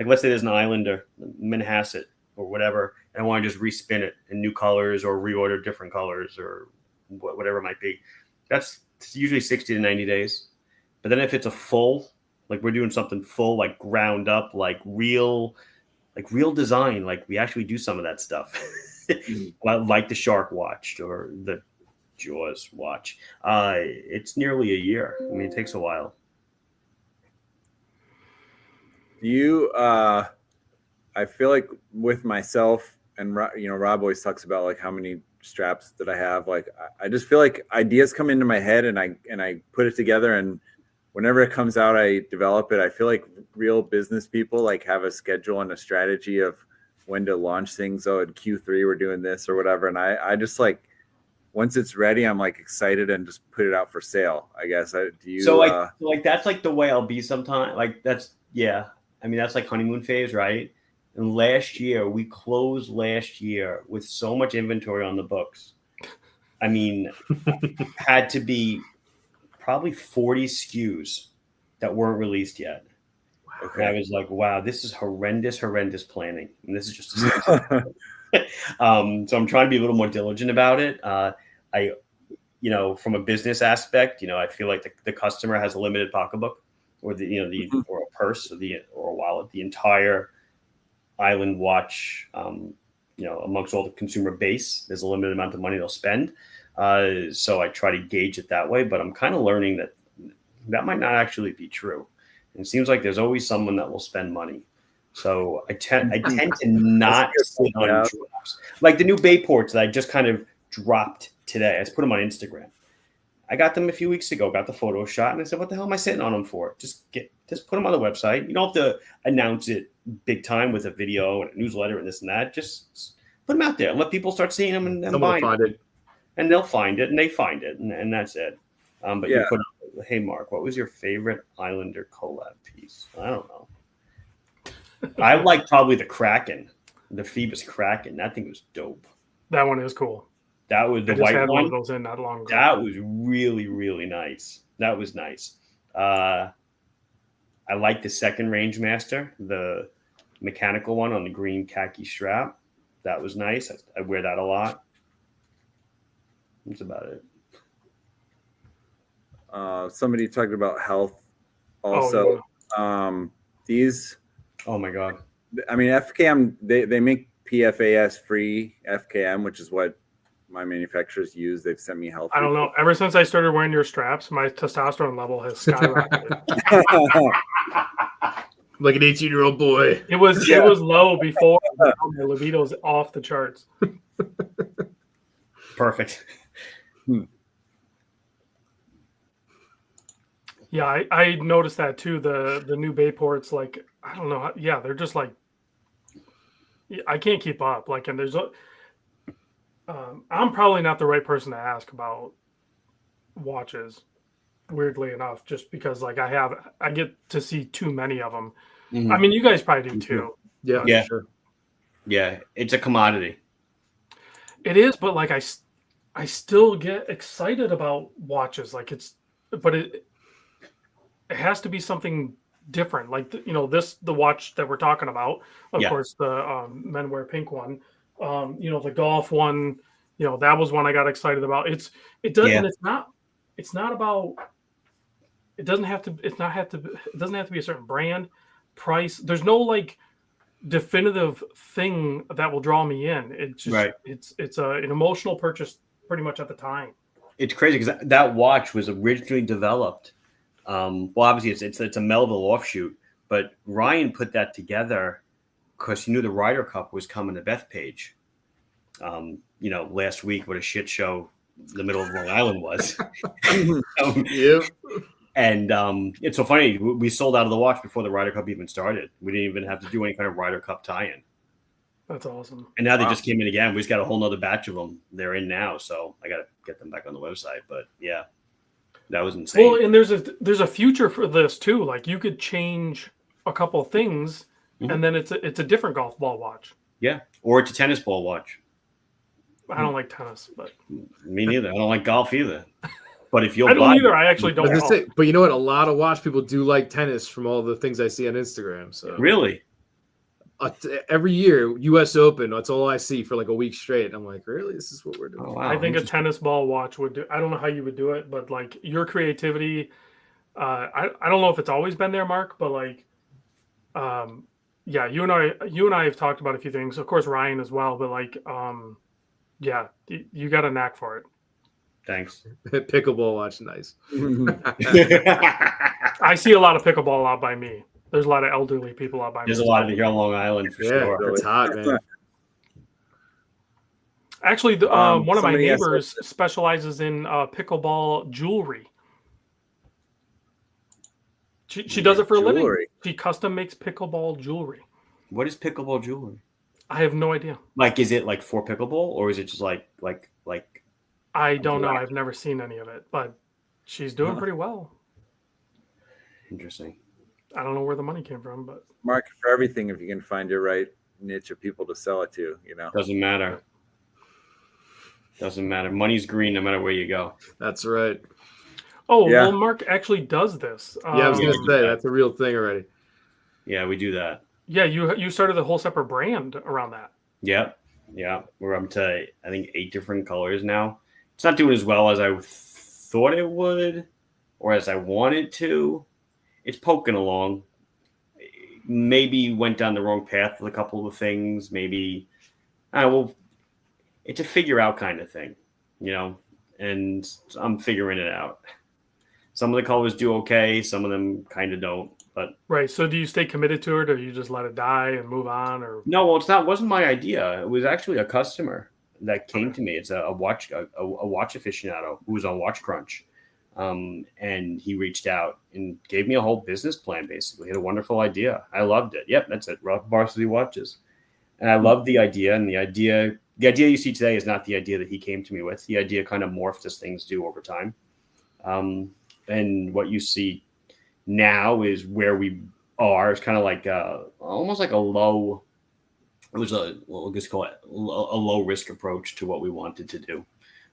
let's say there's an Island or Manhasset or whatever, and I want to just respin it in new colors or reorder different colors or whatever it might be, that's usually 60 to 90 days. But then if it's a full, like we're doing something full, like ground up, like real design, like we actually do some of that stuff. Like the Shark watch or the Jaws watch. It's nearly a year. I mean, it takes a while. I feel like with myself and, you know, Rob always talks about like how many straps that I have. Like, I just feel like ideas come into my head and I put it together, and whenever it comes out, I develop it. I feel like real business people like have a schedule and a strategy of when to launch things. Oh, in Q3 we're doing this or whatever. And I just like, once it's ready, I'm like excited and just put it out for sale, I guess. Like that's like the way I'll be sometimes. Like that's, yeah. I mean, that's like honeymoon phase, right? And we closed last year with so much inventory on the books. I mean, had to be probably 40 SKUs that weren't released yet. Okay. And I was like, wow, this is horrendous planning. And this is just so I'm trying to be a little more diligent about it. You know, from a business aspect, you know, I feel like the customer has a limited pocketbook or or a purse or a wallet. The entire Island watch, you know, amongst all the consumer base, there's a limited amount of money they'll spend. So I try to gauge it that way, but I'm kind of learning that that might not actually be true. And it seems like there's always someone that will spend money. So I tend to not sit on drops. Like the new Bayports that I just kind of dropped today. I just put them on Instagram. I got them a few weeks ago, got the photo shot, and I said, what the hell am I sitting on them for? Just put them on the website. You don't have to announce it big time with a video and a newsletter and this and that. Just put them out there. Let people start seeing them and buying it. And they'll find it, and they find it, and that's it. But you put, hey, Mark, what was your favorite Islander collab piece? I don't know. I like probably the Kraken, the Phoebus Kraken. That thing was dope. That one is cool. That was the I just white had one. of those in not long ago. That was really, really nice. That was nice. I like the second Range Master, the mechanical one on the green khaki strap. That was nice. I wear that a lot. That's about it. Somebody talked about health also. These. Oh my God. I mean, FKM, they make PFAS free FKM, which is what my manufacturers use. They've sent me health. I don't know. Ever since I started wearing your straps, my testosterone level has skyrocketed. Like an 18-year-old boy. It was low before. My libido's off the charts. Perfect. Yeah, I noticed that too. The new Bayports, like, I don't know. Yeah, they're just like, I can't keep up. Like, and there's I'm probably not the right person to ask about watches, weirdly enough, just because like I get to see too many of them. Mm-hmm. I mean, you guys probably do too. Yeah. Sure. Yeah, it's a commodity. It is, but like I still get excited about watches. Like it has to be something different. Like the watch that we're talking about, of course, the men wear pink one. The golf one, that was one I got excited about. It doesn't have to be a certain brand, price. There's no like definitive thing that will draw me in. It's just it's an emotional purchase pretty much at the time. It's crazy because that watch was originally developed. Well, obviously it's a Melville offshoot, but Ryan put that together because he knew the Ryder Cup was coming to Bethpage. Last week, what a shit show the middle of Long Island was. And it's so funny. We sold out of the watch before the Ryder Cup even started. We didn't even have to do any kind of Ryder Cup tie-in. That's awesome. And now they just came in again. We just got a whole nother batch of them. They're in now, so I got to get them back on the website. But yeah, that was insane. Well, and there's a future for this too. Like you could change a couple of things, and then it's a different golf ball watch. Yeah, or it's a tennis ball watch. I don't like tennis, but me neither. I don't like golf either. But if you'll I don't either. I actually don't. But you know what? A lot of watch people do like tennis from all the things I see on Instagram. So really, every year, U.S. Open. That's all I see for like a week straight. I'm like, really? This is what we're doing? Oh, wow. I think a tennis ball watch would do. I don't know how you would do it, but like your creativity. I don't know if it's always been there, Mark, but like, you and I have talked about a few things. Of course, Ryan as well, but like, you got a knack for it. Thanks. Pickleball watch, nice. I see a lot of pickleball out by me. There's a lot of elderly people out by me. There's a lot of it here on Long Island for sure. It's hot, man. Actually, one of my neighbors specializes in pickleball jewelry. She does it for a living. She custom makes pickleball jewelry. What is pickleball jewelry? I have no idea. Like, is it like for pickleball, or is it just like? I don't know. I've never seen any of it, but she's doing pretty well. Interesting. I don't know where the money came from, but market for everything if you can find your right niche of people to sell it to. Doesn't matter. Doesn't matter. Money's green no matter where you go. That's right. Oh, well, Mark actually does this. I was going to say that's a real thing already. Yeah, we do that. Yeah, you started a whole separate brand around that. Yep. Yeah, we're up to, I think, 8 different colors now. It's not doing as well as I thought it would or as I wanted to. It's poking along. Maybe went down the wrong path with a couple of things. Maybe, it's a figure out kind of thing, and I'm figuring it out. Some of the colors do okay. Some of them kind of don't. But right. So do you stay committed to it, or you just let it die and move on? Or no, well, wasn't my idea. It was actually a customer that came to me. It's a watch aficionado who was on Watch Crunch. And he reached out and gave me a whole business plan. Basically, he had a wonderful idea. I loved it. Yep, that's it. Varsity Watches, and I loved the idea. And the idea you see today is not the idea that he came to me with. The idea kind of morphed as things do over time. And what you see now is where we are. It's kind of like almost like a low. It was we'll just call it a low risk approach to what we wanted to do.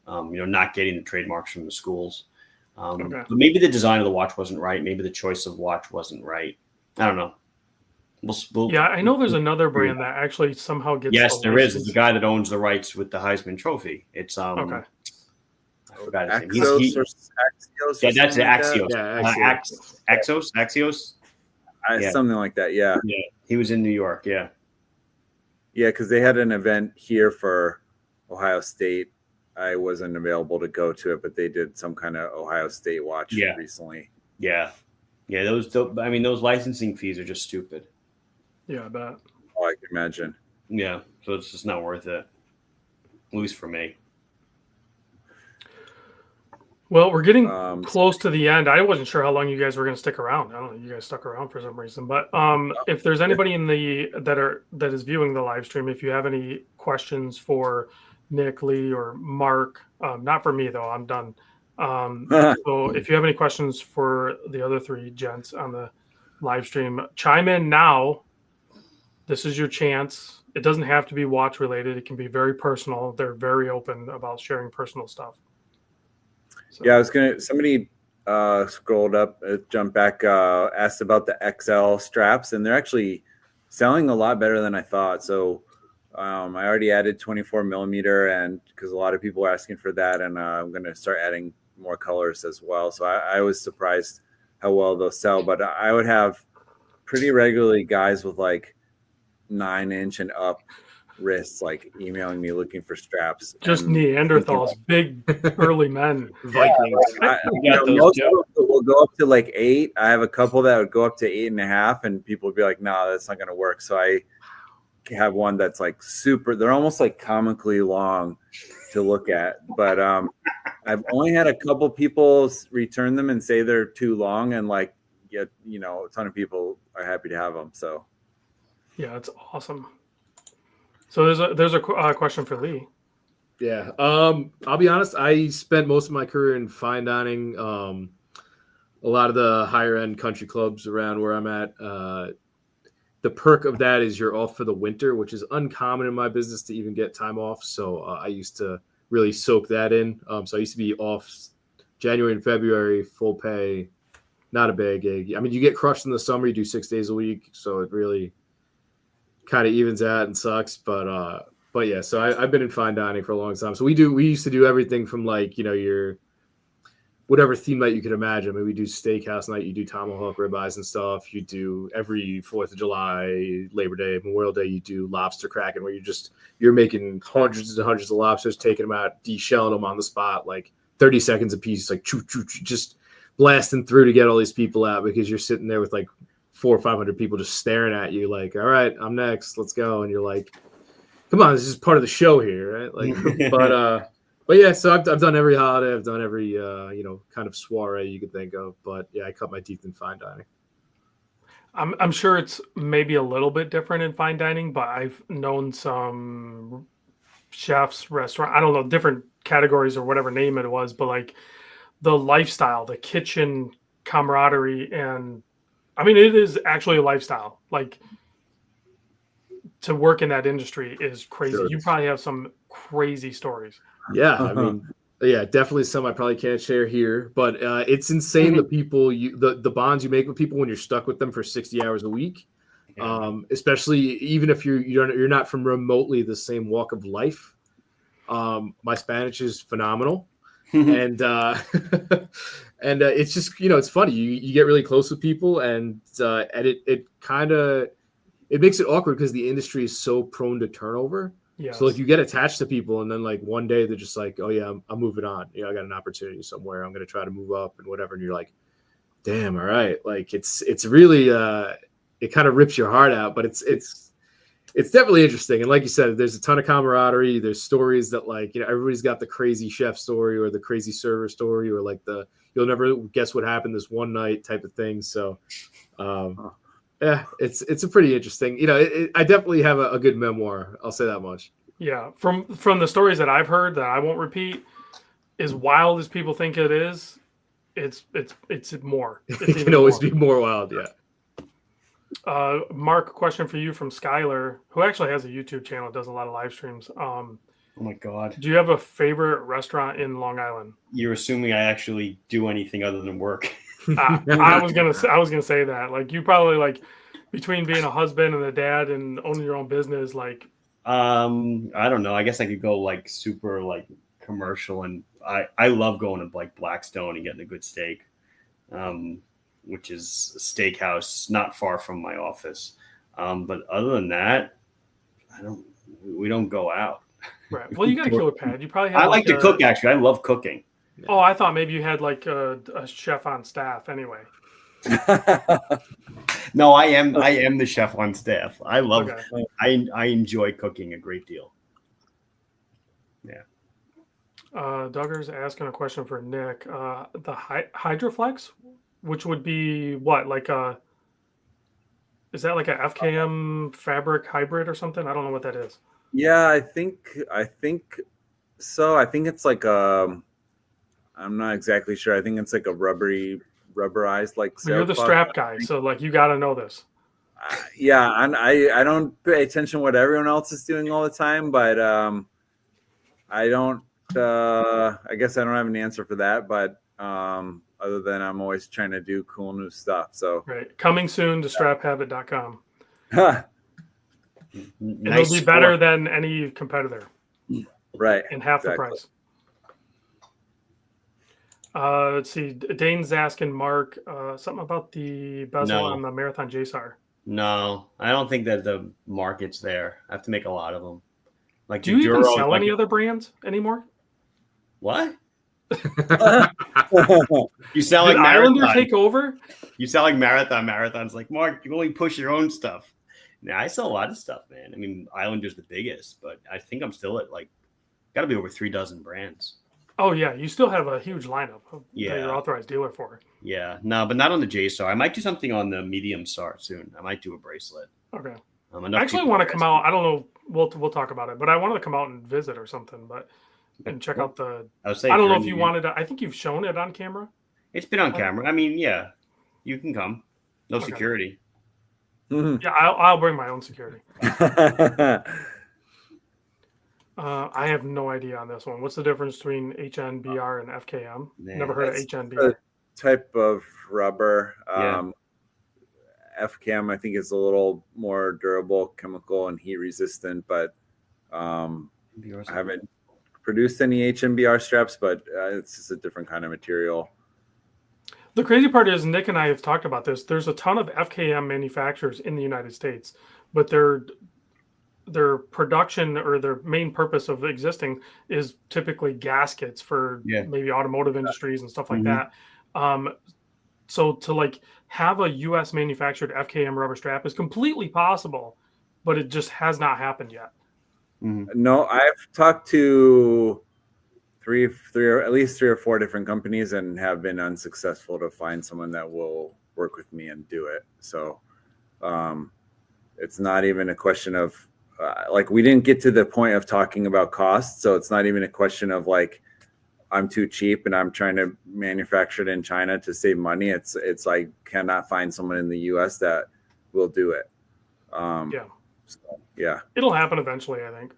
Not getting the trademarks from the schools. But maybe the design of the watch wasn't right. Maybe the choice of watch wasn't right. I don't know. Yeah, I know there's another brand that actually somehow gets. Yes, there is. It's the guy that owns the rights with the Heisman Trophy. It's okay. I forgot his name. Axios. Yeah, that's Axios. Yeah, Axios. Something like that. Yeah. Yeah, he was in New York. Yeah. Yeah, because they had an event here for Ohio State. I wasn't available to go to it, but they did some kind of Ohio State watch recently. Yeah. Those licensing fees are just stupid. Yeah, I bet. Oh, I can imagine. Yeah, so it's just not worth it, at least for me. Well, we're getting close to the end. I wasn't sure how long you guys were going to stick around. I don't know. You guys stuck around for some reason, but if there's anybody that is viewing the live stream, if you have any questions for Nick, Lee, or Mark, not for me though, I'm done. So if you have any questions for the other three gents on the live stream, chime in now. This is your chance. It doesn't have to be watch related. It can be very personal. They're very open about sharing personal stuff. So. Yeah, somebody scrolled up, jumped back, asked about the XL straps, and they're actually selling a lot better than I thought. So I already added 24 millimeter, and because a lot of people are asking for that, and I'm going to start adding more colors as well. So I was surprised how well they'll sell, but I would have pretty regularly guys with like 9-inch and up wrists like emailing me looking for straps. Just Neanderthals, big early men. Vikings. Most of them will go up to like 8. I have a couple that would go up to 8.5, and people would be like, no, that's not going to work. So I have one that's like super, they're almost like comically long to look at, but I've only had a couple people return them and say they're too long, and like a ton of people are happy to have them. So yeah, it's awesome. So there's a question for Lee. Yeah. I'll be honest. I spent most of my career in fine dining. A lot of the higher end country clubs around where I'm at. The perk of that is you're off for the winter, which is uncommon in my business to even get time off. So I used to really soak that in. So I used to be off January and February, full pay, not a bad gig. I mean, you get crushed in the summer. You do 6 days a week. So it really kind of evens out and sucks, but yeah. So I've been in fine dining for a long time. So we used to do everything from like your whatever theme night you could imagine. I mean, we do steakhouse night, you do tomahawk ribeyes and stuff. You do every 4th of July, Labor Day, Memorial Day. You do lobster cracking, where you're making hundreds and hundreds of lobsters, taking them out, deshelling them on the spot, like 30 seconds a piece, like choo choo, just blasting through to get all these people out, because you're sitting there with like 400 or 500 people just staring at you like, all right, I'm next, let's go. And you're like, come on, this is part of the show here, right? Like, but yeah, so I've done every holiday, I've done every kind of soiree you could think of. But yeah, I cut my teeth in fine dining. I'm sure it's maybe a little bit different in fine dining, but I've known some chefs, restaurant, I don't know, different categories or whatever name it was, but like the lifestyle, the kitchen camaraderie, and I mean, it is actually a lifestyle. Like, to work in that industry is crazy. Sure. You probably have some crazy stories. Yeah, I mean, yeah, definitely some I probably can't share here, but it's insane the people the bonds you make with people when you're stuck with them for 60 hours a week. Especially even if you're not from remotely the same walk of life. My Spanish is phenomenal. And it's just, it's funny. You get really close with people, and it makes it awkward because the industry is so prone to turnover. Yes. So like you get attached to people, and then like one day they're just like, oh yeah, I'm moving on. I got an opportunity somewhere. I'm gonna try to move up and whatever. And you're like, damn, all right. Like it's really it kind of rips your heart out, but it's definitely interesting. And like you said, there's a ton of camaraderie. There's stories that like, everybody's got the crazy chef story or the crazy server story or like the you'll never guess what happened this one night type of thing. So yeah, it's a pretty interesting. I definitely have a good memoir. I'll say that much. Yeah, from the stories that I've heard that I won't repeat, as wild as people think it is, it's more. It can always be more wild. Yeah. Mark, question for you from Skylar, who actually has a YouTube channel, does a lot of live streams. Oh my God. Do you have a favorite restaurant in Long Island? You're assuming I actually do anything other than work. I was gonna say that. Like you probably like between being a husband and a dad and owning your own business, like I don't know. I guess I could go like super like commercial, and I love going to like Blackstone and getting a good steak, which is a steakhouse not far from my office. But other than that, we don't go out. Right. Well, you got a killer pad. You probably have I like to cook, actually. I love cooking. Oh, I thought maybe you had like a chef on staff anyway. No, I am the chef on staff. I love Okay. I enjoy cooking a great deal. Yeah. Duggar's asking a question for Nick. The Hydroflex, which would be what, like is that like a FKM fabric hybrid or something? I don't know what that is. Yeah, I think so. I think it's like I'm not exactly sure. I think it's like a rubberized like. Well, you're the strap guy, so like you got to know this. Yeah, and I don't pay attention to what everyone else is doing all the time, but I don't. I guess I don't have an answer for that, but other than I'm always trying to do cool new stuff. So right, coming soon to StrapHabit.com. Nice. It'll be better than any competitor. Right. And half the price. Let's see. Dane's asking Mark something about the bezel on the Marathon JSAR. No, I don't think that the market's there. I have to make a lot of them. Like, do you even sell any other brands anymore? What? You sound like Islander take over? You sound like Marathon. Marathon's like, Mark, you only push your own stuff. Now, I sell a lot of stuff, man. I mean, Islander's the biggest, but I think I'm still at like, got to be over 3 dozen brands. Oh, yeah. You still have a huge lineup that you're authorized dealer for. Yeah. No, but not on the JSAR. I might do something on the medium SAR soon. I might do a bracelet. Okay. I actually want to come out. I don't know. We'll talk about it, but I wanted to come out and visit or something, and check out the. I don't know if you wanted to. I think you've shown it on camera. It's been on camera. I mean, yeah, you can come. No security. Yeah, I'll bring my own security. I have no idea on this one. What's the difference between HNBR and FKM? Never heard of HNBR. Type of rubber. FKM, I think, is a little more durable, chemical, and heat resistant. But I haven't produced any HNBR straps, but it's just a different kind of material. The crazy part is, Nick and I have talked about this. There's a ton of FKM manufacturers in the United States, but their production or their main purpose of existing is typically gaskets for maybe automotive industries and stuff like that. So to like have a U.S. manufactured FKM rubber strap is completely possible, but it just has not happened yet. No, I've talked to at least 3 or 4 different companies and have been unsuccessful to find someone that will work with me and do it. So it's not even a question of like, we didn't get to the point of talking about cost. So it's not even a question of like, I'm too cheap and I'm trying to manufacture it in China to save money. It's like, cannot find someone in the US that will do it. It'll happen eventually, I think.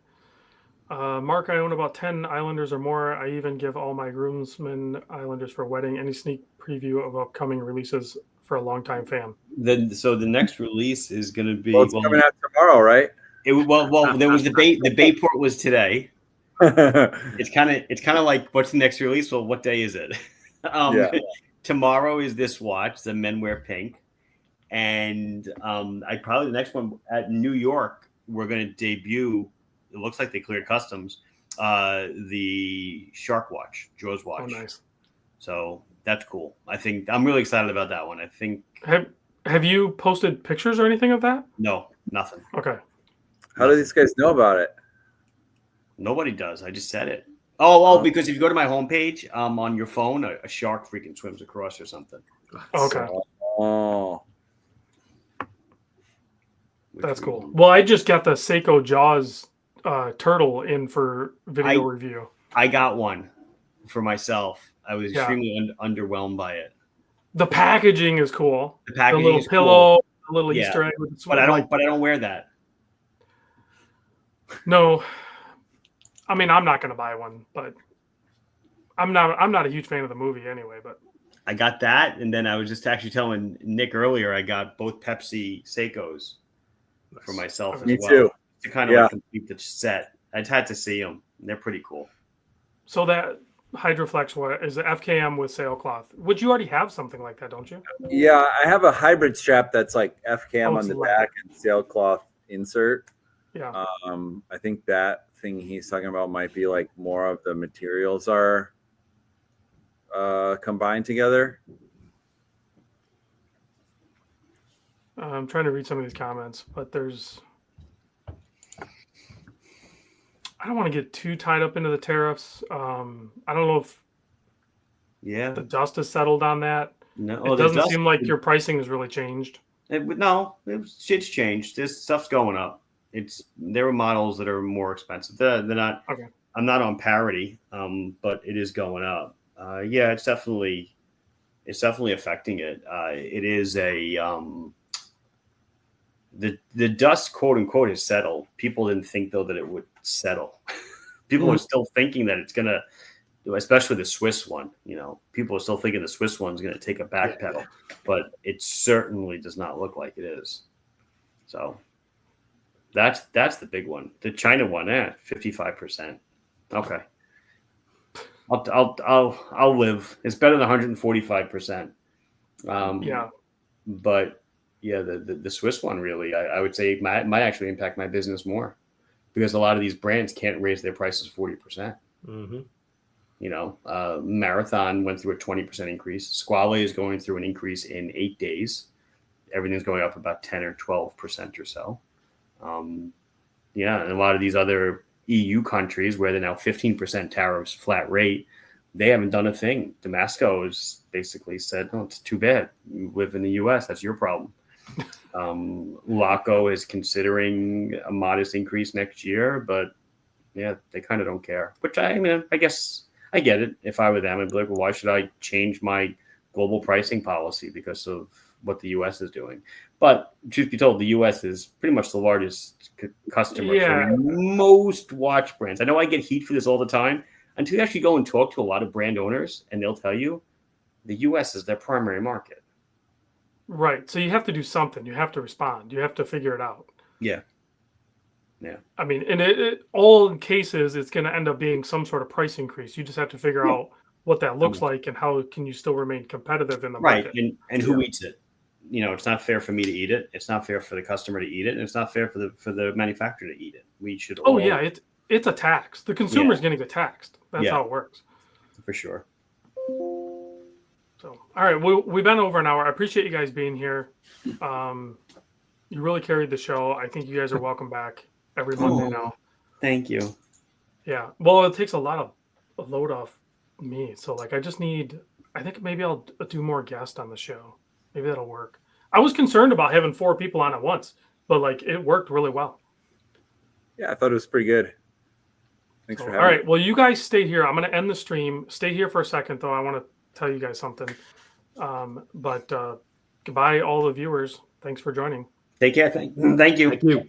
Mark, I own about 10 Islanders or more. I even give all my groomsmen Islanders for a wedding. Any sneak preview of upcoming releases for a longtime fan? So the next release is going to be it's coming out tomorrow, right? There was the Bayport was today. It's kind of like, what's the next release? Well, what day is it? Tomorrow is this watch, the Men Wear Pink, and the next one at New York, we're going to debut it looks like they cleared customs. The Shark Watch, Jaws watch. Oh, nice. So that's cool. I think I'm really excited about that one. I think. Have you posted pictures or anything of that? No, nothing. Okay. How do these guys know about it? Nobody does. I just said it. Oh, because if you go to my homepage, on your phone, a shark freaking swims across or something. Okay. Oh. That's cool. Well, I just got the Seiko Jaws turtle in for video review. I got one for myself. I was extremely underwhelmed by it. The packaging is cool. The packaging little is pillow, cool. the little Easter egg with the but I don't wear that. No. I mean, I'm not going to buy one, but I'm not a huge fan of the movie anyway, but I got that, and then I was just actually telling Nick earlier I got both Pepsi Seikos for myself as well. Me too. To kind of like complete the set. I just had to see them. They're pretty cool. So that Hydroflex is the FKM with sailcloth. Would you already have something like that, don't you? Yeah, I have a hybrid strap that's like FKM on it's the leather. back and sailcloth insert. Yeah. I think that thing he's talking about might be like more of the materials are combined together. I'm trying to read some of these comments, but I don't want to get too tied up into the tariffs. I don't know if the dust has settled on that. No, it doesn't seem like your pricing has really changed. Shit's changed. This stuff's going up. There are models that are more expensive. They're not. Okay. I'm not on parity, but it is going up. It's definitely affecting it. It is the dust, quote unquote, has settled. People didn't think though that it would settle. People are still thinking that it's gonna, especially the Swiss one. People are still thinking the Swiss one's gonna take a back pedal, but it certainly does not look like it is. So that's the big one. The China one, 55%. Okay. I'll live. It's better than 145%. But the Swiss one really, I would say might actually impact my business more because a lot of these brands can't raise their prices 40%. Mm-hmm. Marathon went through a 20% increase. Squale is going through an increase in 8 days. Everything's going up about 10 or 12% or so. And a lot of these other EU countries where they're now 15% tariffs flat rate, they haven't done a thing. Damasco has basically said, "Oh, it's too bad. You live in the U.S. That's your problem." Laco is considering a modest increase next year, but they kind of don't care. Which I guess I get it. If I were them, I'd be like, well, why should I change my global pricing policy because of what the U.S. is doing? But truth be told, the U.S. is pretty much the largest customer for most watch brands. I know I get heat for this all the time until you actually go and talk to a lot of brand owners, and they'll tell you the U.S. is their primary market. Right. So you have to do something. You have to respond. You have to figure it out. Yeah. I mean, in all cases, it's going to end up being some sort of price increase. You just have to figure out what that looks like and how can you still remain competitive in the market. Right. And who eats it? It's not fair for me to eat it. It's not fair for the customer to eat it. And it's not fair for the manufacturer to eat it. We should all... it's a tax. The consumer is going to get taxed. That's how it works. For sure. So, all right. We've been over an hour. I appreciate you guys being here. You really carried the show. I think you guys are welcome back every Monday now. Thank you. Yeah. Well, it takes a lot of load off me. So, I think maybe I'll do more guests on the show. Maybe that'll work. I was concerned about having 4 people on at once, but it worked really well. Yeah, I thought it was pretty good. Thanks for having me. All right. Well, you guys stay here. I'm going to end the stream. Stay here for a second, though. I want to tell you guys something. But goodbye, all the viewers. Thanks for joining. Take care. Thank you. Thank you.